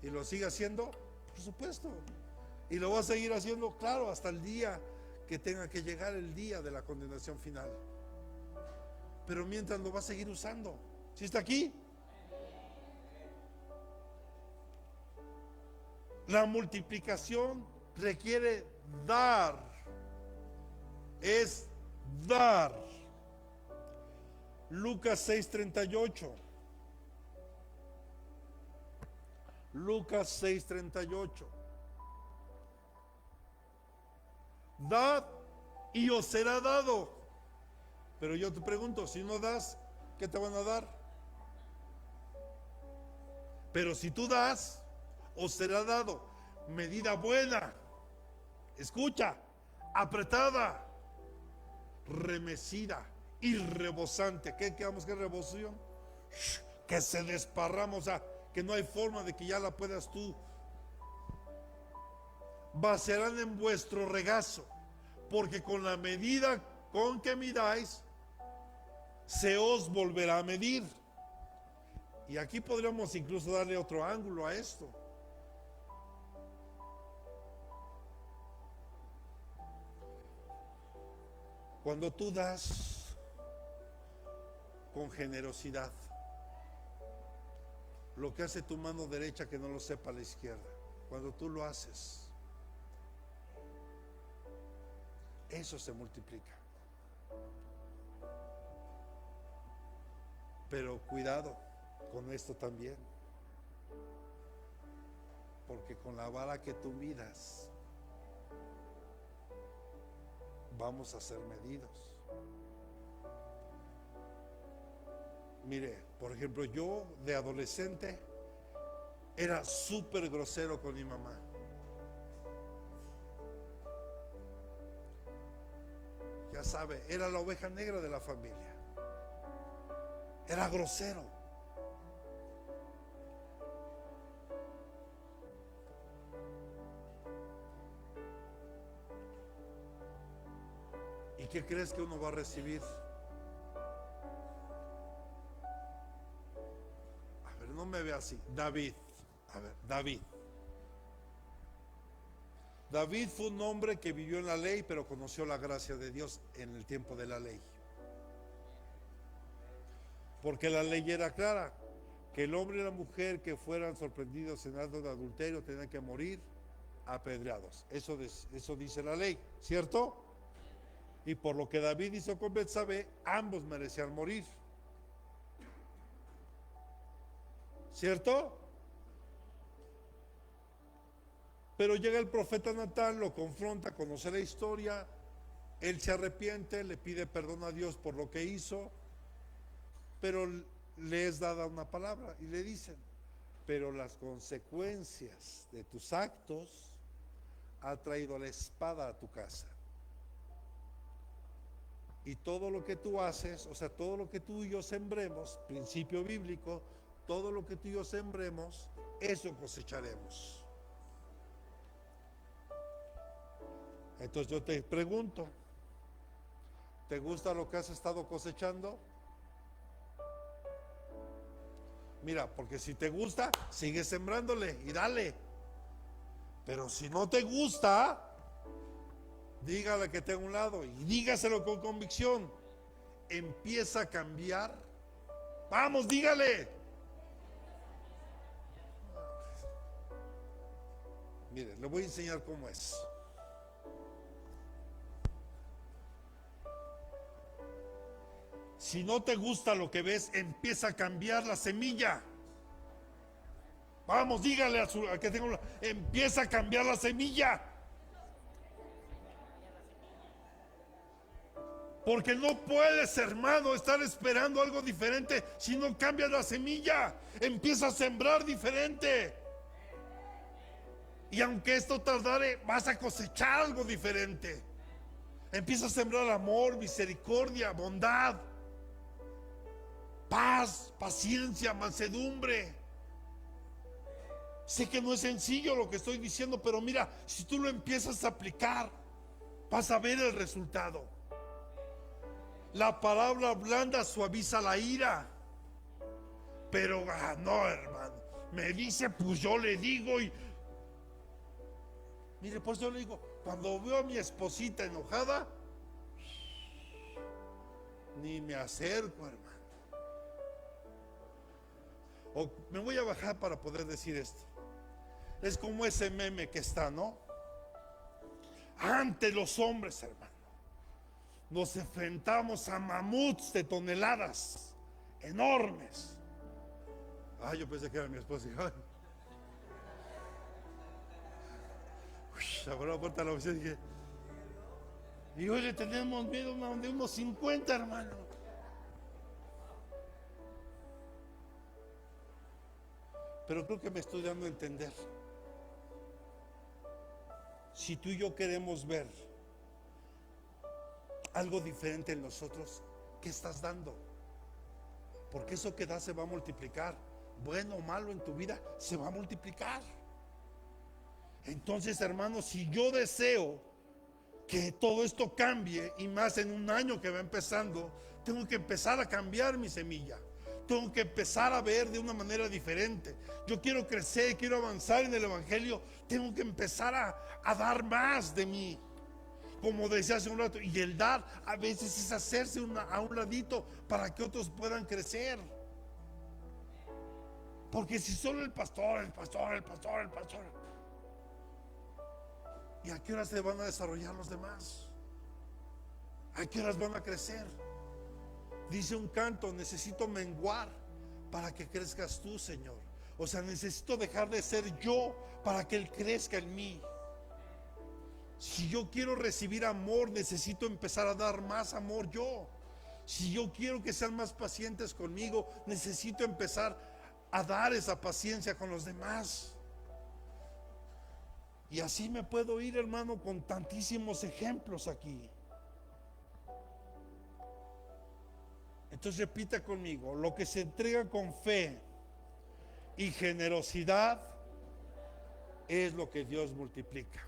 Speaker 1: ¿Y lo sigue haciendo? Por supuesto. Y lo va a seguir haciendo, claro, hasta el día que tenga que llegar el día de la condenación final. Pero mientras lo va a seguir usando. ¿Sí está aquí? La multiplicación requiere dar. Es dar. Lucas 6:38. Lucas 6:38. Dad y os será dado. Pero yo te pregunto, si no das, ¿qué te van a dar? Pero si tú das, os será dado. Medida buena, escucha, apretada, remecida y rebosante. ¿Qué quedamos que rebosación? Que se desparrama, o sea, que no hay forma de que ya la puedas tú. Vaciarán en vuestro regazo, porque con la medida con que midáis, se os volverá a medir. Y aquí podríamos incluso darle otro ángulo a esto. Cuando tú das con generosidad, lo que hace tu mano derecha que no lo sepa la izquierda, cuando tú lo haces, eso se multiplica. Pero cuidado con esto también, porque con la vara que tú midas, vamos a ser medidos. Mire, por ejemplo, yo de adolescente era súper grosero con mi mamá. ya sabe, era la oveja negra de la familia. Era grosero. ¿Y qué crees que uno va a recibir? A ver, no me ve así. David. A ver, David. David fue un hombre que vivió en la ley, pero conoció la gracia de Dios en el tiempo de la ley. Porque la ley era clara, que el hombre y la mujer que fueran sorprendidos en acto de adulterio tenían que morir apedreados. Eso dice la ley, ¿cierto? Y por lo que David hizo con Betsabé, ambos merecían morir, ¿cierto? Pero llega el profeta Natán, lo confronta, conoce la historia, él se arrepiente, le pide perdón a Dios por lo que hizo, pero le es dada una palabra y le dicen, pero las consecuencias de tus actos ha traído la espada a tu casa. Y todo lo que tú haces, o sea, todo lo que tú y yo sembremos, principio bíblico, todo lo que tú y yo sembremos, eso cosecharemos. Entonces yo te pregunto, ¿te gusta lo que has estado cosechando? Mira, porque si te gusta, sigue sembrándole y dale. Pero si no te gusta, dígale que tenga un lado y dígaselo con convicción. Empieza a cambiar. Vamos, dígale. Mire, le voy a enseñar cómo es. Si no te gusta lo que ves, empieza a cambiar la semilla. Vamos, dígale a que tenga empieza a cambiar la semilla. Porque no puedes, hermano, estar esperando algo diferente si no cambias la semilla. Empieza a sembrar diferente. Y aunque esto tardare, vas a cosechar algo diferente. Empieza a sembrar amor, misericordia, bondad, paz, paciencia, mansedumbre. Sé que no es sencillo lo que estoy diciendo, pero mira, si tú lo empiezas a aplicar, vas a ver el resultado. La palabra blanda suaviza la ira. Pero no, hermano, me dice, pues yo le digo. Y mire, pues yo le digo, cuando veo a mi esposita enojada, ni me acerco, hermano. O me voy a bajar para poder decir esto. Es como ese meme que está, ¿no? Ante los hombres, hermano, nos enfrentamos a mamuts de toneladas enormes. Ay, yo pensé que era mi esposa. Abrió la puerta de la oficina y dije, y hoy le tenemos miedo de unos 50, hermano. Pero creo que me estoy dando a entender. Si tú y yo queremos ver algo diferente en nosotros, ¿qué estás dando? Porque eso que das se va a multiplicar. Bueno o malo en tu vida, se va a multiplicar. Entonces, hermanos, si yo deseo que todo esto cambie, y más en un año que va empezando, tengo que empezar a cambiar mi semilla. Tengo que empezar a ver de una manera diferente. Yo quiero crecer, quiero avanzar en el evangelio. Tengo que empezar a dar más de mí. Como decía hace un rato, y el dar a veces es hacerse a un ladito para que otros puedan crecer. Porque si solo el pastor, ¿y a qué horas se van a desarrollar los demás? ¿A qué horas van a crecer? Dice un canto, necesito menguar para que crezcas tú, Señor. O sea, necesito dejar de ser yo para que Él crezca en mí. Si yo quiero recibir amor, necesito empezar a dar más amor yo. Si yo quiero que sean más pacientes conmigo, necesito empezar a dar esa paciencia con los demás. Y así me puedo ir, hermano, con tantísimos ejemplos aquí. Entonces repita conmigo, lo que se entrega con fe y generosidad es lo que Dios multiplica.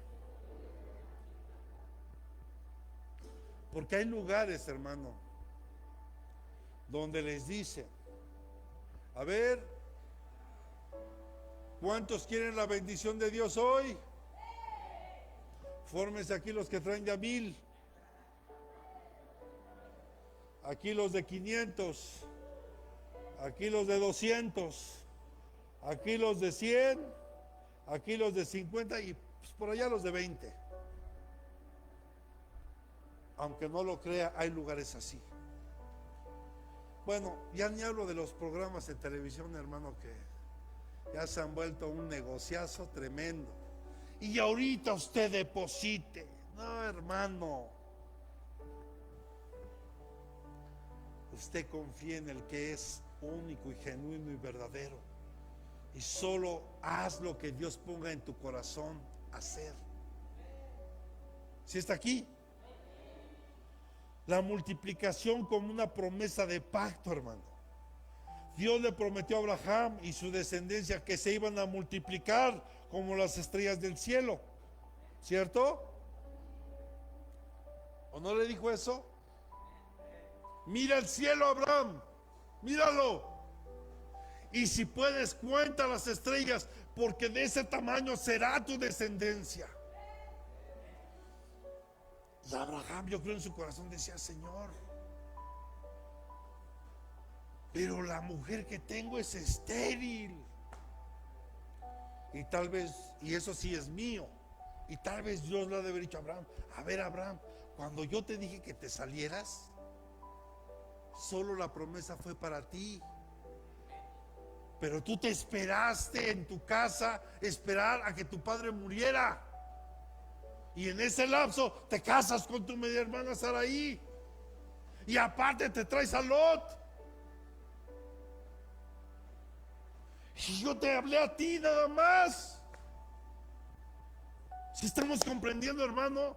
Speaker 1: Porque hay lugares, hermano, donde les dicen, a ver, ¿cuántos quieren la bendición de Dios hoy? Fórmense aquí los que traen ya 1000. Aquí los de 500. Aquí los de 200. Aquí los de 100. Aquí los de 50 y pues por allá los de 20. Aunque no lo crea, hay lugares así. Bueno, ya ni hablo de los programas de televisión, hermano, que ya se han vuelto un negociazo tremendo. Y ahorita usted deposite. No, hermano. Usted confía en el que es único y genuino y verdadero. Y solo haz lo que Dios ponga en tu corazón hacer. ¿Sí está aquí? La multiplicación como una promesa de pacto, hermano. Dios le prometió a Abraham y su descendencia que se iban a multiplicar como las estrellas del cielo. ¿Cierto? ¿O no le dijo eso? Mira el cielo, Abraham. Míralo. Y si puedes, cuenta las estrellas, porque de ese tamaño será tu descendencia. Y Abraham, yo creo en su corazón, decía, Señor, pero la mujer que tengo es estéril. Y tal vez, y eso sí es mío, y tal vez Dios le ha de haber dicho a Abraham, a ver, Abraham, cuando yo te dije que te salieras, solo la promesa fue para ti. Pero tú te esperaste en tu casa, esperar a que tu padre muriera. Y en ese lapso te casas con tu media hermana Saraí. Y aparte te traes a Lot. Y yo te hablé a ti nada más. Si estamos comprendiendo, hermano.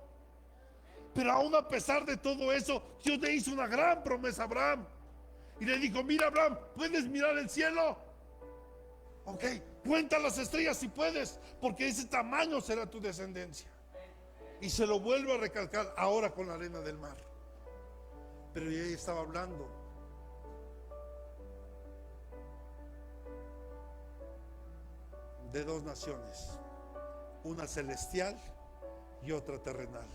Speaker 1: Pero aún a pesar de todo eso, Dios le hizo una gran promesa a Abraham. Y le dijo, mira, Abraham, ¿puedes mirar el cielo? Ok, cuenta las estrellas si puedes, porque de ese tamaño será tu descendencia. Y se lo vuelvo a recalcar ahora con la arena del mar. Pero ella estaba hablando de dos naciones, una celestial y otra terrenal.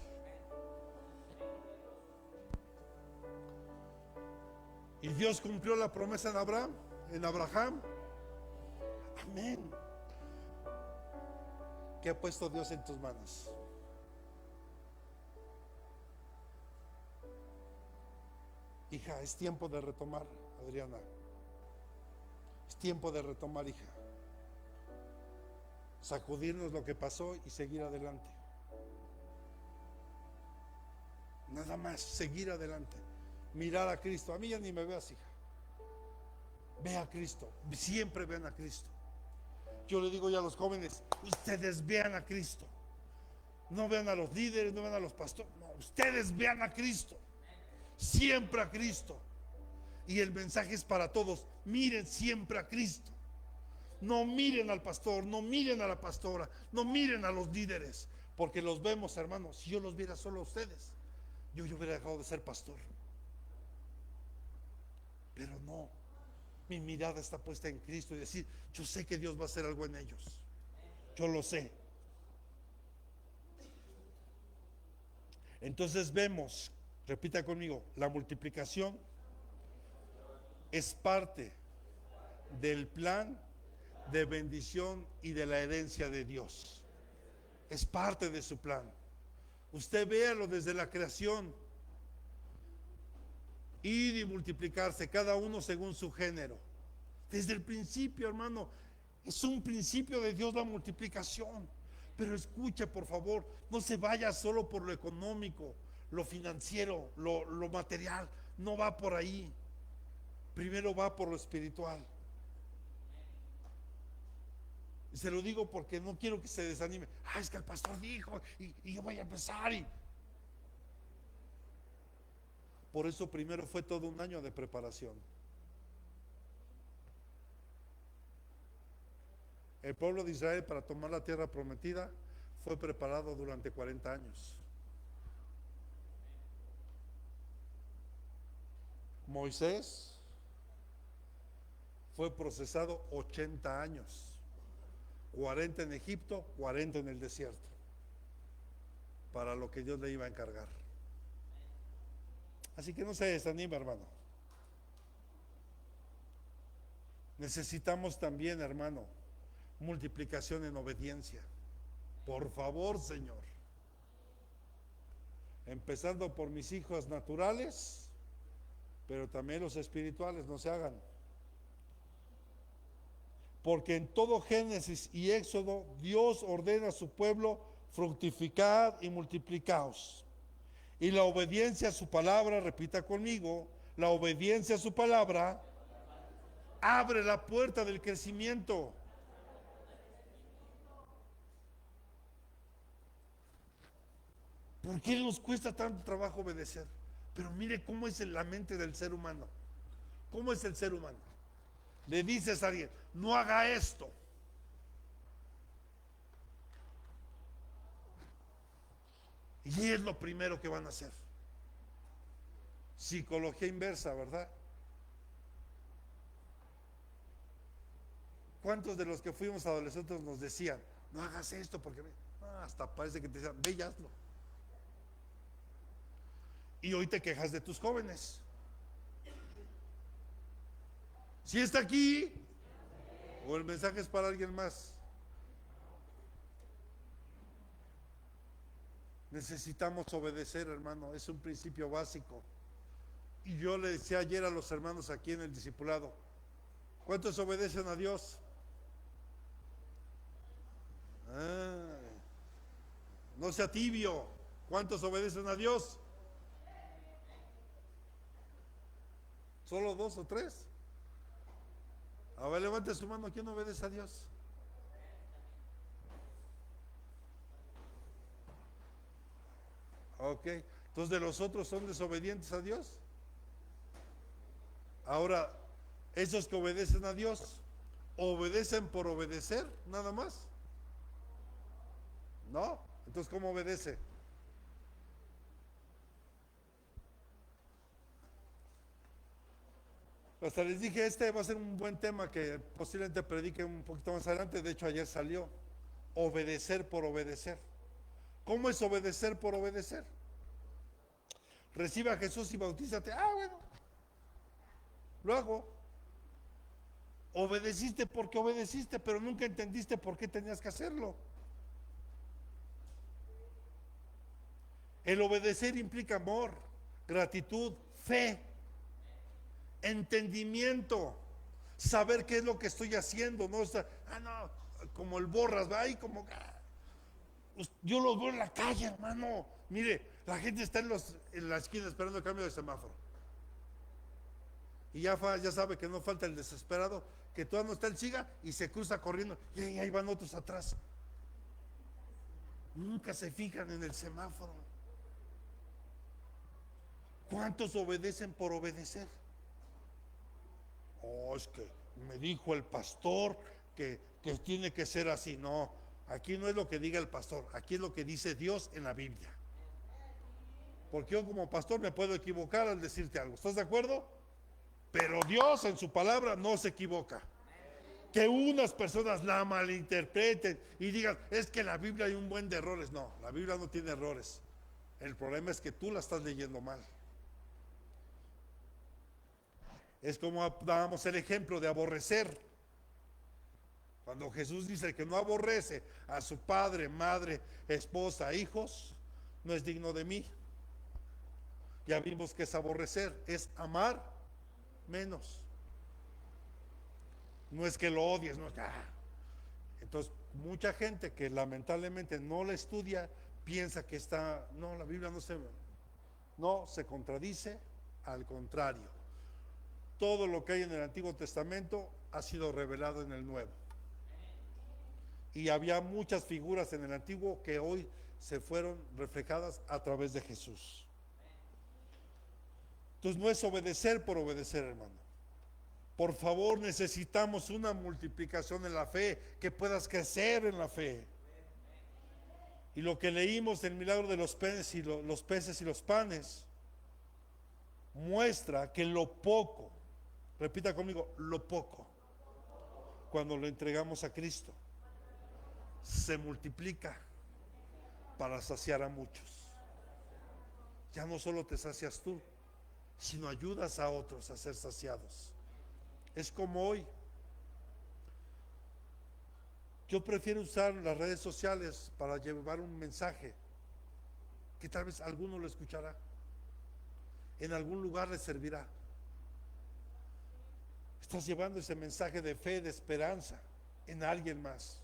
Speaker 1: Y Dios cumplió la promesa en Abraham. Amén. ¿Qué ha puesto Dios en tus manos? Hija, es tiempo de retomar, Adriana. Es tiempo de retomar, hija. Sacudirnos lo que pasó y seguir adelante. Nada más, seguir adelante. Mirar a Cristo. A mí ya ni me veas, hija. Ve a Cristo. Siempre vean a Cristo. Yo le digo ya a los jóvenes, ustedes vean a Cristo. No vean a los líderes, no vean a los pastores. No, ustedes vean a Cristo. Siempre a Cristo. Y el mensaje es para todos. Miren siempre a Cristo. No miren al pastor, no miren a la pastora, no miren a los líderes. Porque los vemos, hermanos. Si yo los viera solo a ustedes, yo hubiera dejado de ser pastor. Pero no, mi mirada está puesta en Cristo y decir, yo sé que Dios va a hacer algo en ellos. Yo lo sé. Entonces vemos, repita conmigo, la multiplicación es parte del plan de bendición y de la herencia de Dios. Es parte de su plan. Usted véalo desde la creación. Ir y multiplicarse, cada uno según su género. Desde el principio, hermano, es un principio de Dios la multiplicación. Pero escuche, por favor, no se vaya solo por lo económico, lo financiero, lo material. No va por ahí. Primero va por lo espiritual. Y se lo digo porque no quiero que se desanime. Es que el pastor dijo y yo voy a empezar Por eso primero fue todo un año de preparación. El pueblo de Israel, para tomar la tierra prometida, fue preparado durante 40 años. Moisés fue procesado 80 años, 40 en Egipto, 40 en el desierto, para lo que Dios le iba a encargar. Así que no se desanime, hermano. Necesitamos también, hermano, multiplicación en obediencia. Por favor, Señor. Empezando por mis hijos naturales, pero también los espirituales, no se hagan. Porque en todo Génesis y Éxodo, Dios ordena a su pueblo: fructificad y multiplicaos. Y la obediencia a su palabra, repita conmigo, la obediencia a su palabra abre la puerta del crecimiento. ¿Por qué nos cuesta tanto trabajo obedecer? Pero mire cómo es la mente del ser humano. ¿Cómo es el ser humano? Le dices a alguien, no haga esto. Y es lo primero que van a hacer. Psicología inversa, ¿verdad? ¿Cuántos de los que fuimos adolescentes nos decían, no hagas esto porque hasta parece que te decían, ve y hazlo? Y hoy te quejas de tus jóvenes. ¿Sí está aquí? ¿O el mensaje es para alguien más? Necesitamos obedecer, hermano, es un principio básico. Y yo le decía ayer a los hermanos aquí en el discipulado, ¿cuántos obedecen a Dios? No sea tibio. ¿Cuántos obedecen a Dios? ¿Solo 2 o 3? A ver, levante su mano. ¿Quién obedece a Dios? Ok. Entonces, ¿de los otros son desobedientes a Dios? Ahora, esos que obedecen a Dios, ¿obedecen por obedecer nada más? No. Entonces, ¿cómo obedece? Hasta les dije, este va a ser un buen tema que posiblemente predique un poquito más adelante. De hecho, ayer salió. Obedecer por obedecer. ¿Cómo es obedecer por obedecer? Recibe a Jesús y bautízate. Bueno, lo hago. Obedeciste porque obedeciste, pero nunca entendiste por qué tenías que hacerlo. El obedecer implica amor, gratitud, fe, entendimiento, saber qué es lo que estoy haciendo, no está, no, como el borras, va ahí como, yo los veo en la calle, hermano, mire, la gente está en la esquina esperando el cambio de semáforo, y ya sabe que no falta el desesperado, que todavía no está el siga y se cruza corriendo, y ahí van otros atrás, nunca se fijan en el semáforo. ¿Cuántos obedecen por obedecer? Es que me dijo el pastor que tiene que ser así. No, aquí no es lo que diga el pastor, aquí es lo que dice Dios en la Biblia. Porque yo como pastor me puedo equivocar al decirte algo, ¿estás de acuerdo? Pero Dios en su palabra no se equivoca. Que unas personas la malinterpreten y digan, es que en la Biblia hay un buen de errores. No, la Biblia no tiene errores. El problema es que tú la estás leyendo mal. Es como dábamos el ejemplo de aborrecer. Cuando Jesús dice que no aborrece a su padre, madre, esposa, hijos, no es digno de mí. Ya vimos que es aborrecer, es amar menos. No es que lo odies, no. Entonces, mucha gente que lamentablemente no la estudia piensa que no, la Biblia no se contradice, al contrario. Todo lo que hay en el Antiguo Testamento ha sido revelado en el Nuevo. Y había muchas figuras en el Antiguo que hoy se fueron reflejadas a través de Jesús. Entonces no es obedecer por obedecer, hermano. Por favor, necesitamos una multiplicación en la fe, que puedas crecer en la fe. Y lo que leímos del milagro de los peces y los panes muestra que lo poco, repita conmigo, lo poco, cuando lo entregamos a Cristo, se multiplica para saciar a muchos. Ya no solo te sacias tú, sino ayudas a otros a ser saciados. Es como hoy. Yo prefiero usar las redes sociales para llevar un mensaje que tal vez alguno lo escuchará, en algún lugar le servirá. Estás llevando ese mensaje de fe, de esperanza en alguien más.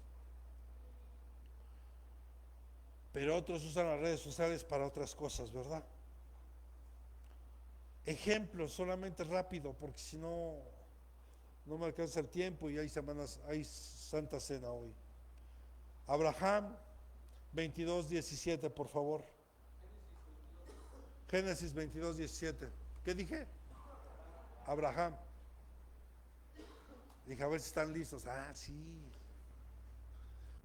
Speaker 1: Pero otros usan las redes sociales para otras cosas, ¿verdad? Ejemplo solamente rápido, porque si no, no me alcanza el tiempo y hay Santa Cena hoy. Abraham 22:17, por favor. Génesis 22:17. ¿Qué dije? Abraham. Dije, a ver si están listos. Ah, sí.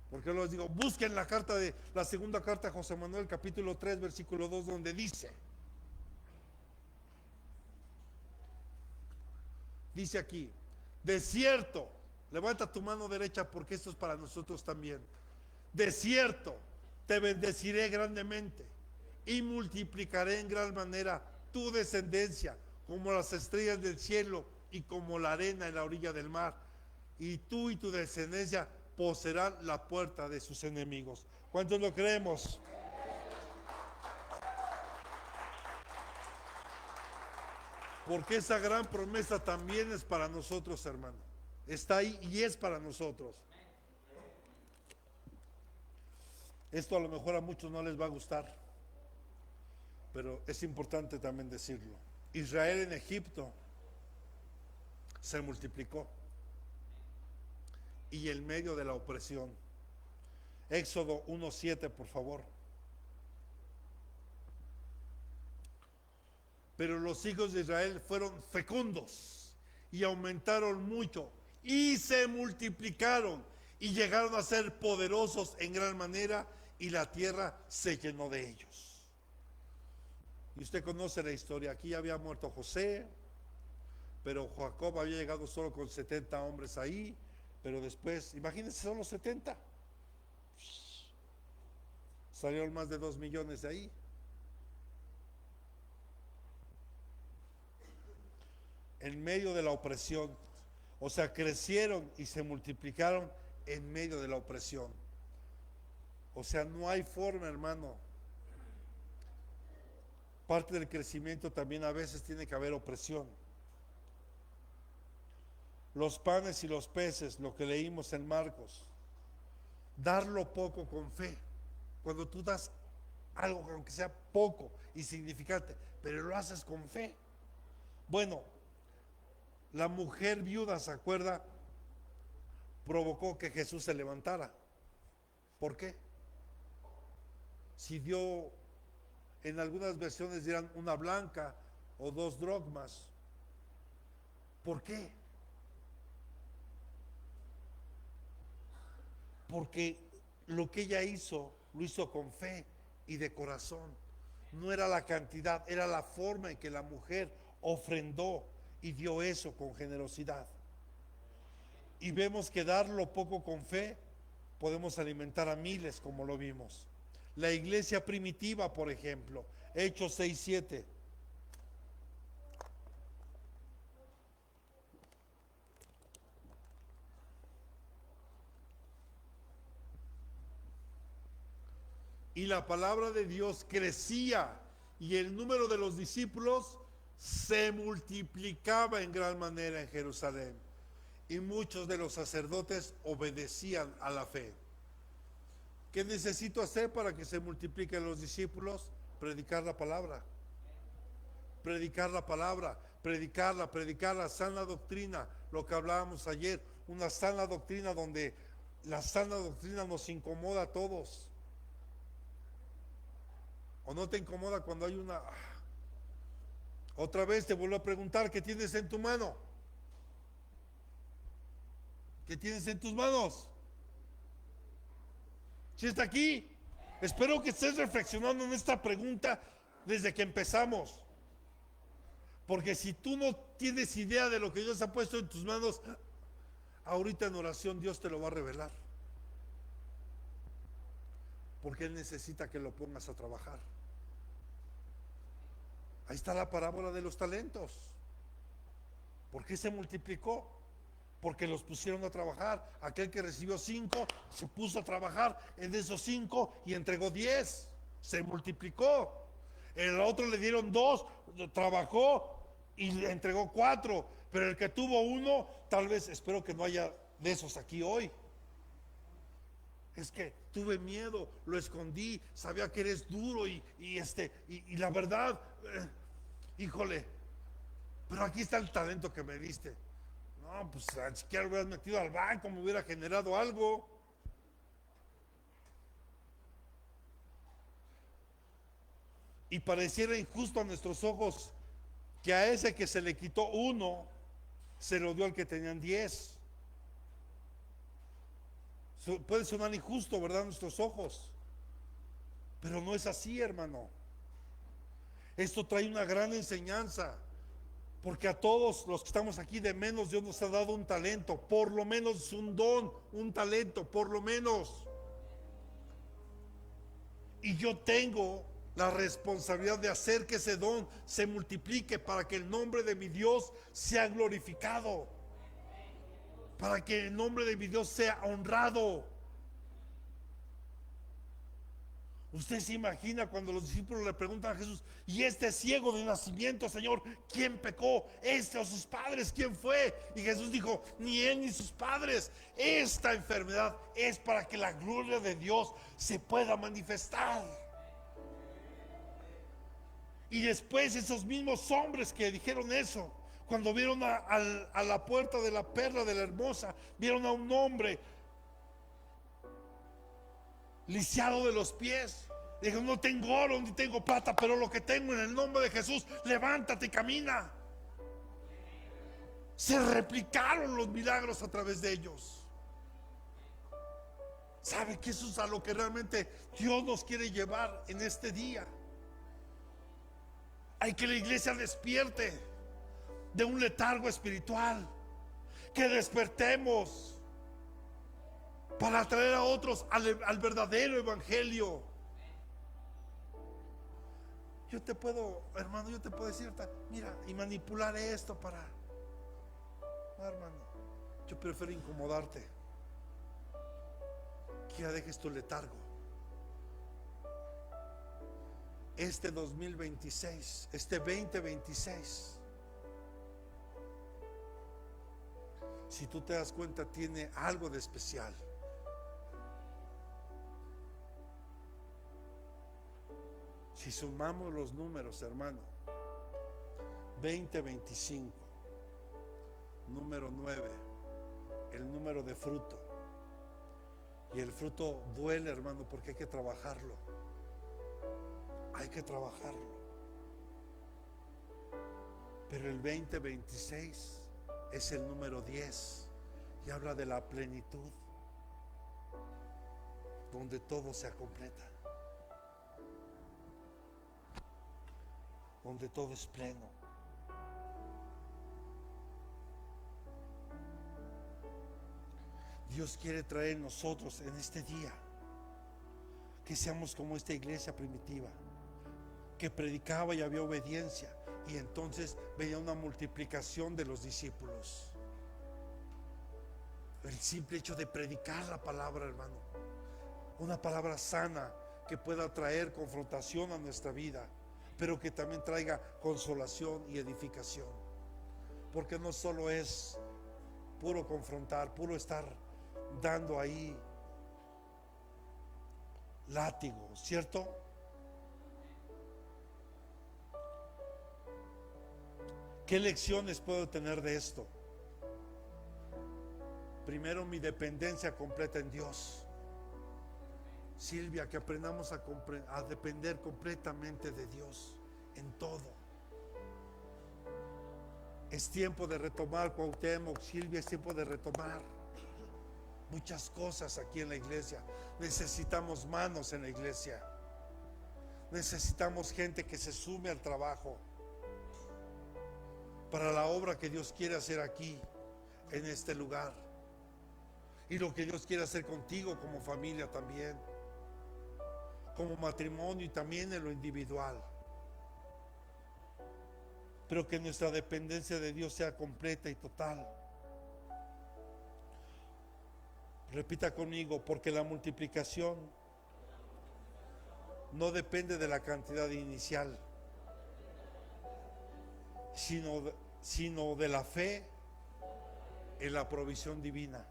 Speaker 1: Porque les digo, busquen la segunda carta a José Manuel, capítulo 3, versículo 2, donde dice aquí, de cierto, levanta tu mano derecha porque esto es para nosotros también. De cierto, te bendeciré grandemente y multiplicaré en gran manera tu descendencia como las estrellas del cielo y como la arena en la orilla del mar. Y tú y tu descendencia poseerán la puerta de sus enemigos. ¿Cuántos lo creemos? Porque esa gran promesa también es para nosotros, hermano. Está ahí y es para nosotros. Esto a lo mejor a muchos no les va a gustar, pero es importante también decirlo. Israel en Egipto se multiplicó y en medio de la opresión. Éxodo 1:7, por favor. Pero los hijos de Israel fueron fecundos y aumentaron mucho y se multiplicaron y llegaron a ser poderosos en gran manera y la tierra se llenó de ellos. Y usted conoce la historia. Aquí había muerto José, pero Jacob había llegado solo con 70 hombres ahí, pero después, imagínense, solo 70. Salieron más de 2 millones de ahí. En medio de la opresión, o sea, crecieron y se multiplicaron en medio de la opresión. O sea, no hay forma, hermano. Parte del crecimiento también a veces tiene que haber opresión. Los panes y los peces, lo que leímos en Marcos, darlo poco con fe. Cuando tú das algo, aunque sea poco, insignificante, pero lo haces con fe. Bueno, la mujer viuda, ¿se acuerda? Provocó que Jesús se levantara. ¿Por qué? Si dio, en algunas versiones dirán una blanca o 2 dracmas. ¿Por qué? Porque lo que ella hizo, lo hizo con fe y de corazón. No era la cantidad, era la forma en que la mujer ofrendó y dio eso con generosidad. Y vemos que dar lo poco con fe, podemos alimentar a miles, como lo vimos. La iglesia primitiva, por ejemplo, Hechos 6:7. Y la palabra de Dios crecía y el número de los discípulos se multiplicaba en gran manera en Jerusalén. Y muchos de los sacerdotes obedecían a la fe. ¿Qué necesito hacer para que se multipliquen los discípulos? Predicar la palabra. Predicar la palabra, predicar la sana doctrina, lo que hablábamos ayer, una sana doctrina donde la sana doctrina nos incomoda a todos. ¿O no te incomoda cuando hay una... Otra vez te vuelvo a preguntar, ¿qué tienes en tu mano? ¿Qué tienes en tus manos? ¿Sí está aquí? Espero que estés reflexionando en esta pregunta desde que empezamos. Porque si tú no tienes idea de lo que Dios ha puesto en tus manos, ahorita en oración Dios te lo va a revelar. Porque Él necesita que lo pongas a trabajar. Ahí está la parábola de los talentos. ¿Por qué se multiplicó? Porque los pusieron a trabajar. Aquel que recibió 5 se puso a trabajar en esos 5 y entregó 10. Se multiplicó. El otro le dieron 2, trabajó y le entregó 4. Pero el que tuvo 1, tal vez, espero que no haya de esos aquí hoy. Es que tuve miedo, lo escondí, sabía que eres duro y la verdad, híjole, pero aquí está el talento que me diste. No, pues ni siquiera lo hubieras metido al banco, me hubiera generado algo. Y pareciera injusto a nuestros ojos que a ese que se le quitó 1, se lo dio al que tenían 10. Puede sonar injusto, ¿verdad? A nuestros ojos. Pero no es así, hermano. Esto trae una gran enseñanza. Porque a todos los que estamos aquí de menos, Dios nos ha dado un talento, por lo menos un don, un talento, por lo menos. Y yo tengo la responsabilidad de hacer que ese don se multiplique para que el nombre de mi Dios sea glorificado, para que el nombre de mi Dios sea honrado. Usted se imagina cuando los discípulos le preguntan a Jesús: y este ciego de nacimiento, Señor, ¿quién pecó? ¿Este o sus padres? ¿Quién fue? Y Jesús dijo: ni él ni sus padres. Esta enfermedad es para que la gloria de Dios se pueda manifestar. Y después esos mismos hombres que dijeron eso, cuando vieron a la puerta de la perla de la hermosa, vieron a un hombre lisiado de los pies. Dijo: no tengo oro ni tengo plata, pero lo que tengo, en el nombre de Jesús, levántate y camina. Se replicaron los milagros a través de ellos. ¿Sabe que eso es a lo que realmente Dios nos quiere llevar en este día? Hay que la iglesia despierte de un letargo espiritual, que despertemos para atraer a otros al verdadero evangelio. Yo te puedo, hermano, yo te puedo decir, mira, y manipular esto para... No, hermano, yo prefiero incomodarte, que ya dejes tu letargo. Este 2026, este 2026, si tú te das cuenta, tiene algo de especial. Si sumamos los números, hermano, 2025, número 9, el número de fruto. Y el fruto duele, hermano, porque hay que trabajarlo. Hay que trabajarlo. Pero el 2026 es el número 10 y habla de la plenitud, donde todo se completa, donde todo es pleno. Dios quiere traer nosotros en este día que seamos como esta iglesia primitiva, que predicaba y había obediencia, y entonces venía una multiplicación de los discípulos. El simple hecho de predicar la palabra, hermano, una palabra sana que pueda traer confrontación a nuestra vida, pero que también traiga consolación y edificación, porque no solo es puro confrontar, puro estar dando ahí látigo, ¿cierto? ¿Qué lecciones puedo tener de esto? Primero, mi dependencia completa en Dios. Silvia, que aprendamos a depender completamente de Dios en todo. Es tiempo de retomar, Cuauhtémoc, Silvia, es tiempo de retomar muchas cosas aquí en la iglesia. Necesitamos manos en la iglesia. Necesitamos gente que se sume al trabajo para la obra que Dios quiere hacer aquí, en este lugar. Y lo que Dios quiere hacer contigo como familia también, como matrimonio y también en lo individual. Pero que nuestra dependencia de Dios sea completa y total. Repita conmigo, porque la multiplicación no depende de la cantidad inicial, sino de la fe en la provisión divina.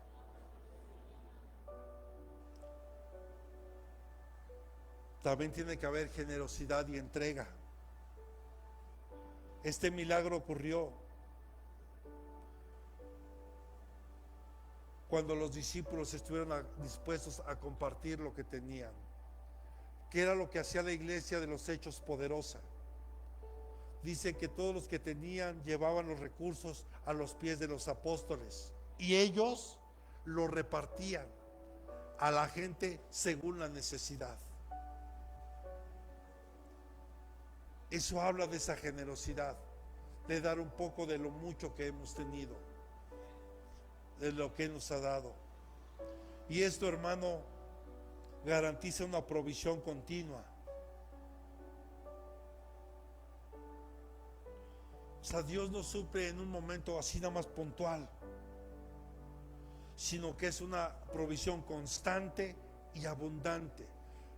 Speaker 1: También tiene que haber generosidad y entrega. Este milagro ocurrió cuando los discípulos estuvieron dispuestos a compartir lo que tenían, que era lo que hacía la iglesia de los Hechos poderosa. Dice que todos los que tenían llevaban los recursos a los pies de los apóstoles y ellos lo repartían a la gente según la necesidad. Eso habla de esa generosidad, de dar un poco de lo mucho que hemos tenido, de lo que nos ha dado. Y esto, hermano, garantiza una provisión continua. O sea, Dios no suple en un momento así nada más puntual, sino que es una provisión constante y abundante.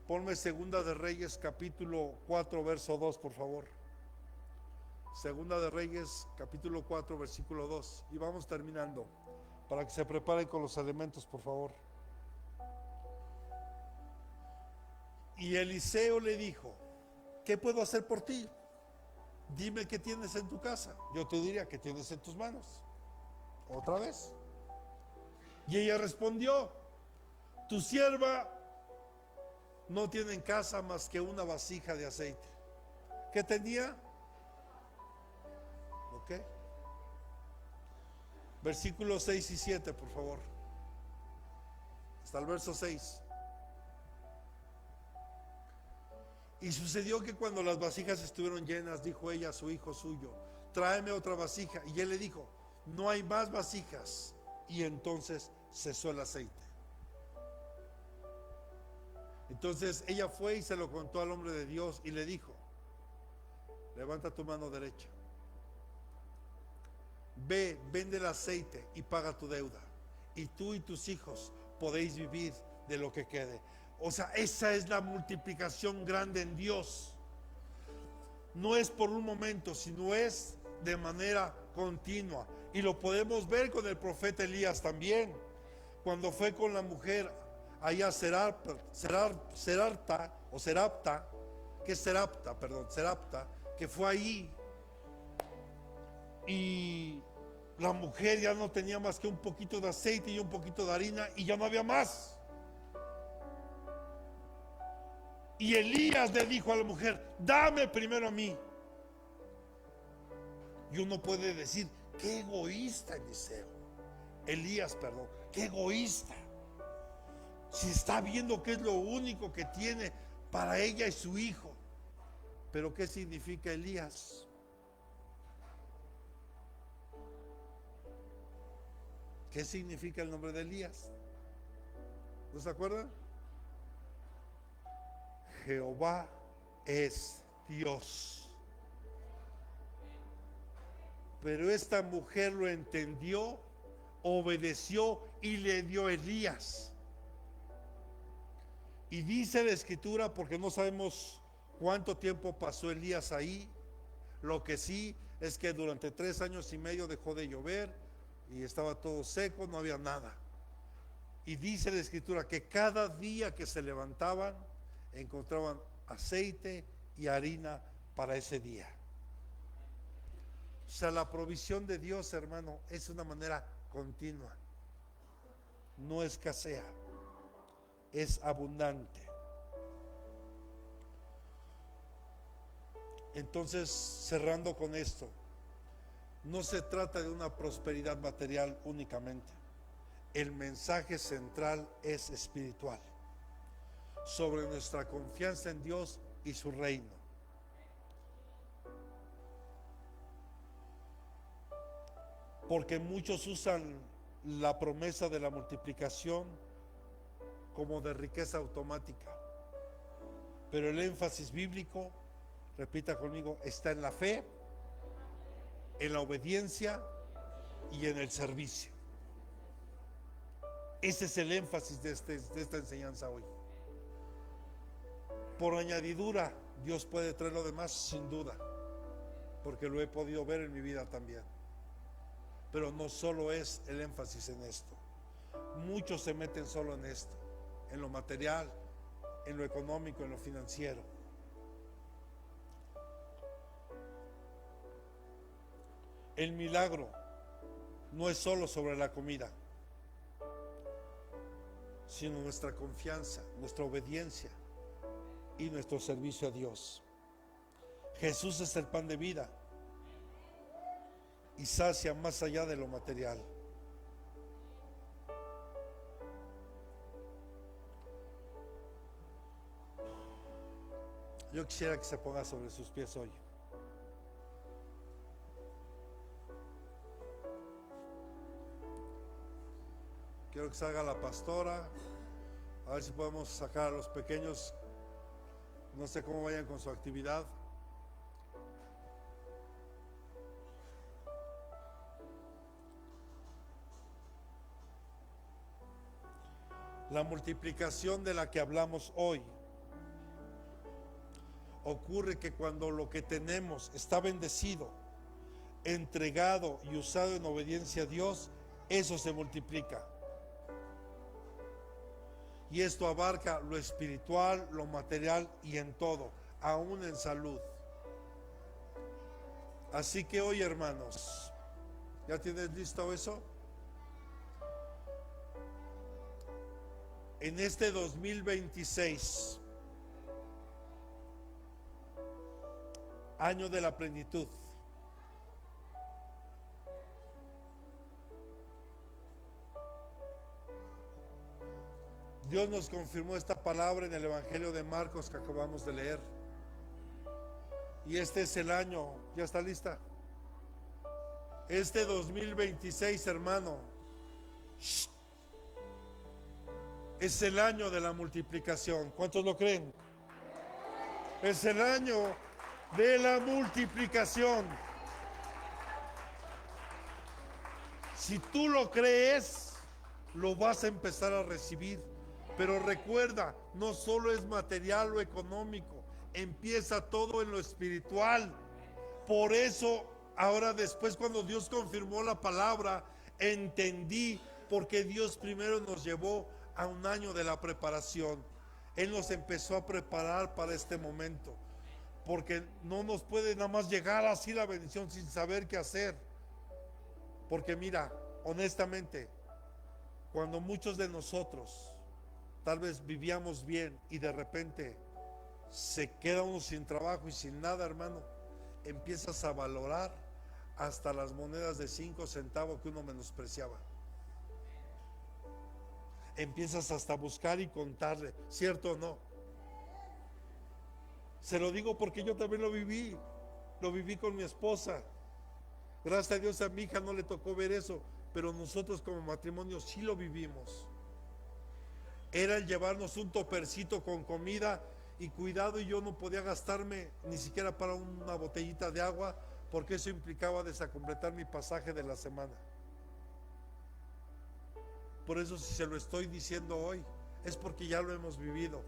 Speaker 1: Ponme Segunda de Reyes capítulo 4 verso 2, por favor. Segunda de Reyes capítulo 4 versículo 2. Y vamos terminando, para que se preparen con los elementos, por favor. Y Eliseo le dijo: ¿qué puedo hacer por ti? Dime qué tienes en tu casa. Yo te diría qué tienes en tus manos. Otra vez. Y ella respondió: tu sierva no tiene en casa más que una vasija de aceite. ¿Qué tenía? Ok. Versículos 6 y 7, por favor. Hasta el verso 6. Y sucedió que cuando las vasijas estuvieron llenas, dijo ella a su hijo suyo: tráeme otra vasija. Y él le dijo: no hay más vasijas. Y entonces cesó el aceite. Entonces ella fue y se lo contó al hombre de Dios y le dijo: levanta tu mano derecha, ve, vende el aceite y paga tu deuda, y tú y tus hijos podéis vivir de lo que quede. O sea, esa es la multiplicación grande en Dios. No es por un momento, sino es de manera continua. Y lo podemos ver con el profeta Elías también, cuando fue con la mujer allá Serapta, que fue ahí, y la mujer ya no tenía más que un poquito de aceite y un poquito de harina, y ya no había más. Y Elías le dijo a la mujer: dame primero a mí. Y uno puede decir: qué egoísta Elías, qué egoísta. Si está viendo que es lo único que tiene para ella y su hijo. Pero ¿qué significa Elías? ¿Qué significa el nombre de Elías? ¿No se acuerdan? Jehová es Dios. Pero esta mujer lo entendió, obedeció y le dio a Elías. Y dice la escritura, porque no sabemos cuánto tiempo pasó Elías ahí, lo que sí es que durante 3 años y medio dejó de llover y estaba todo seco, no había nada. Y dice la escritura que cada día que se levantaban encontraban aceite y harina para ese día. O sea, la provisión de Dios, hermano, es una manera continua, no escasea, es abundante. Entonces, cerrando con esto, No se trata de una prosperidad material únicamente. El mensaje central es espiritual, sobre nuestra confianza en Dios y su reino. Porque muchos usan la promesa de la multiplicación como de riqueza automática. Pero el énfasis bíblico, repita conmigo, está en la fe, en la obediencia y en el servicio. Ese es el énfasis de esta enseñanza hoy. Por añadidura, Dios puede traer lo demás, sin duda, porque lo he podido ver en mi vida también. Pero no solo es el énfasis en esto. Muchos se meten solo en esto, en lo material, en lo económico, en lo financiero. El milagro no es solo sobre la comida, sino nuestra confianza, nuestra obediencia y nuestro servicio a Dios. Jesús es el pan de vida y sacia más allá de lo material. Yo quisiera que se ponga sobre sus pies hoy. Quiero que salga la pastora, a ver si podemos sacar a los pequeños. No sé cómo vayan con su actividad. La multiplicación de la que hablamos hoy ocurre que cuando lo que tenemos está bendecido, entregado y usado en obediencia a Dios, eso se multiplica. Y esto abarca lo espiritual, lo material y en todo, aún en salud. Así que hoy, hermanos, ¿ya tienes listo eso? En este 2026, año de la plenitud, Dios nos confirmó esta palabra en el Evangelio de Marcos que acabamos de leer. Y este es el año, ¿ya está lista? Este 2026, hermano, es el año de la multiplicación. ¿Cuántos lo creen? Es el año de la multiplicación. Si tú lo crees, lo vas a empezar a recibir. Pero recuerda, no solo es material o económico, empieza todo en lo espiritual. Por eso, ahora después, cuando Dios confirmó la palabra, entendí por qué Dios primero nos llevó a un año de la preparación. Él nos empezó a preparar para este momento, porque no nos puede nada más llegar así la bendición sin saber qué hacer. Porque mira, honestamente, cuando muchos de nosotros tal vez vivíamos bien y de repente se queda uno sin trabajo y sin nada, hermano, empiezas a valorar hasta las monedas de 5 centavos que uno menospreciaba. Empiezas hasta a buscar y contarle, ¿cierto o no? Se lo digo porque yo también lo viví con mi esposa. Gracias a Dios a mi hija no le tocó ver eso, pero nosotros como matrimonio sí lo vivimos. Era el llevarnos un topercito con comida y cuidado, y yo no podía gastarme ni siquiera para una botellita de agua, porque eso implicaba desacompletar mi pasaje de la semana. Por eso, si se lo estoy diciendo hoy, es porque ya lo hemos vivido.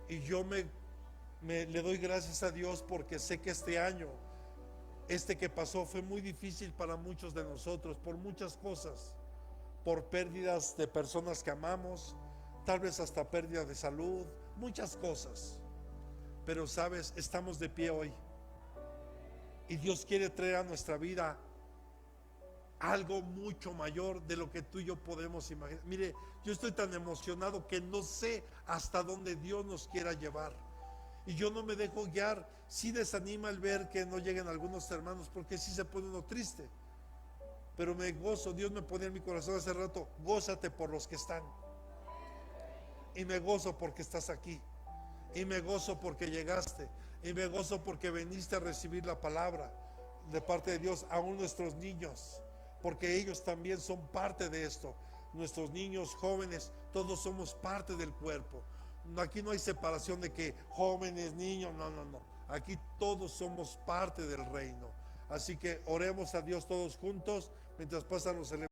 Speaker 1: Y yo le doy gracias a Dios porque sé que este año, que pasó, fue muy difícil para muchos de nosotros, por muchas cosas, por pérdidas de personas que amamos, tal vez hasta pérdida de salud, muchas cosas. Pero sabes, estamos de pie hoy y Dios quiere traer a nuestra vida algo mucho mayor de lo que tú y yo podemos imaginar. Mire, yo estoy tan emocionado que no sé hasta dónde Dios nos quiera llevar. Y yo no me dejo guiar. Sí desanima el ver que no lleguen algunos hermanos, porque sí se pone uno triste. Pero me gozo, Dios me ponía en mi corazón hace rato, gózate por los que están. Y me gozo porque estás aquí. Y me gozo porque llegaste. Y me gozo porque veniste a recibir la palabra de parte de Dios, aún nuestros niños, porque ellos también son parte de esto. Nuestros niños, jóvenes, todos somos parte del cuerpo. Aquí no hay separación de que jóvenes, niños, no. Aquí todos somos parte del reino. Así que oremos a Dios todos juntos mientras pasan los elementos.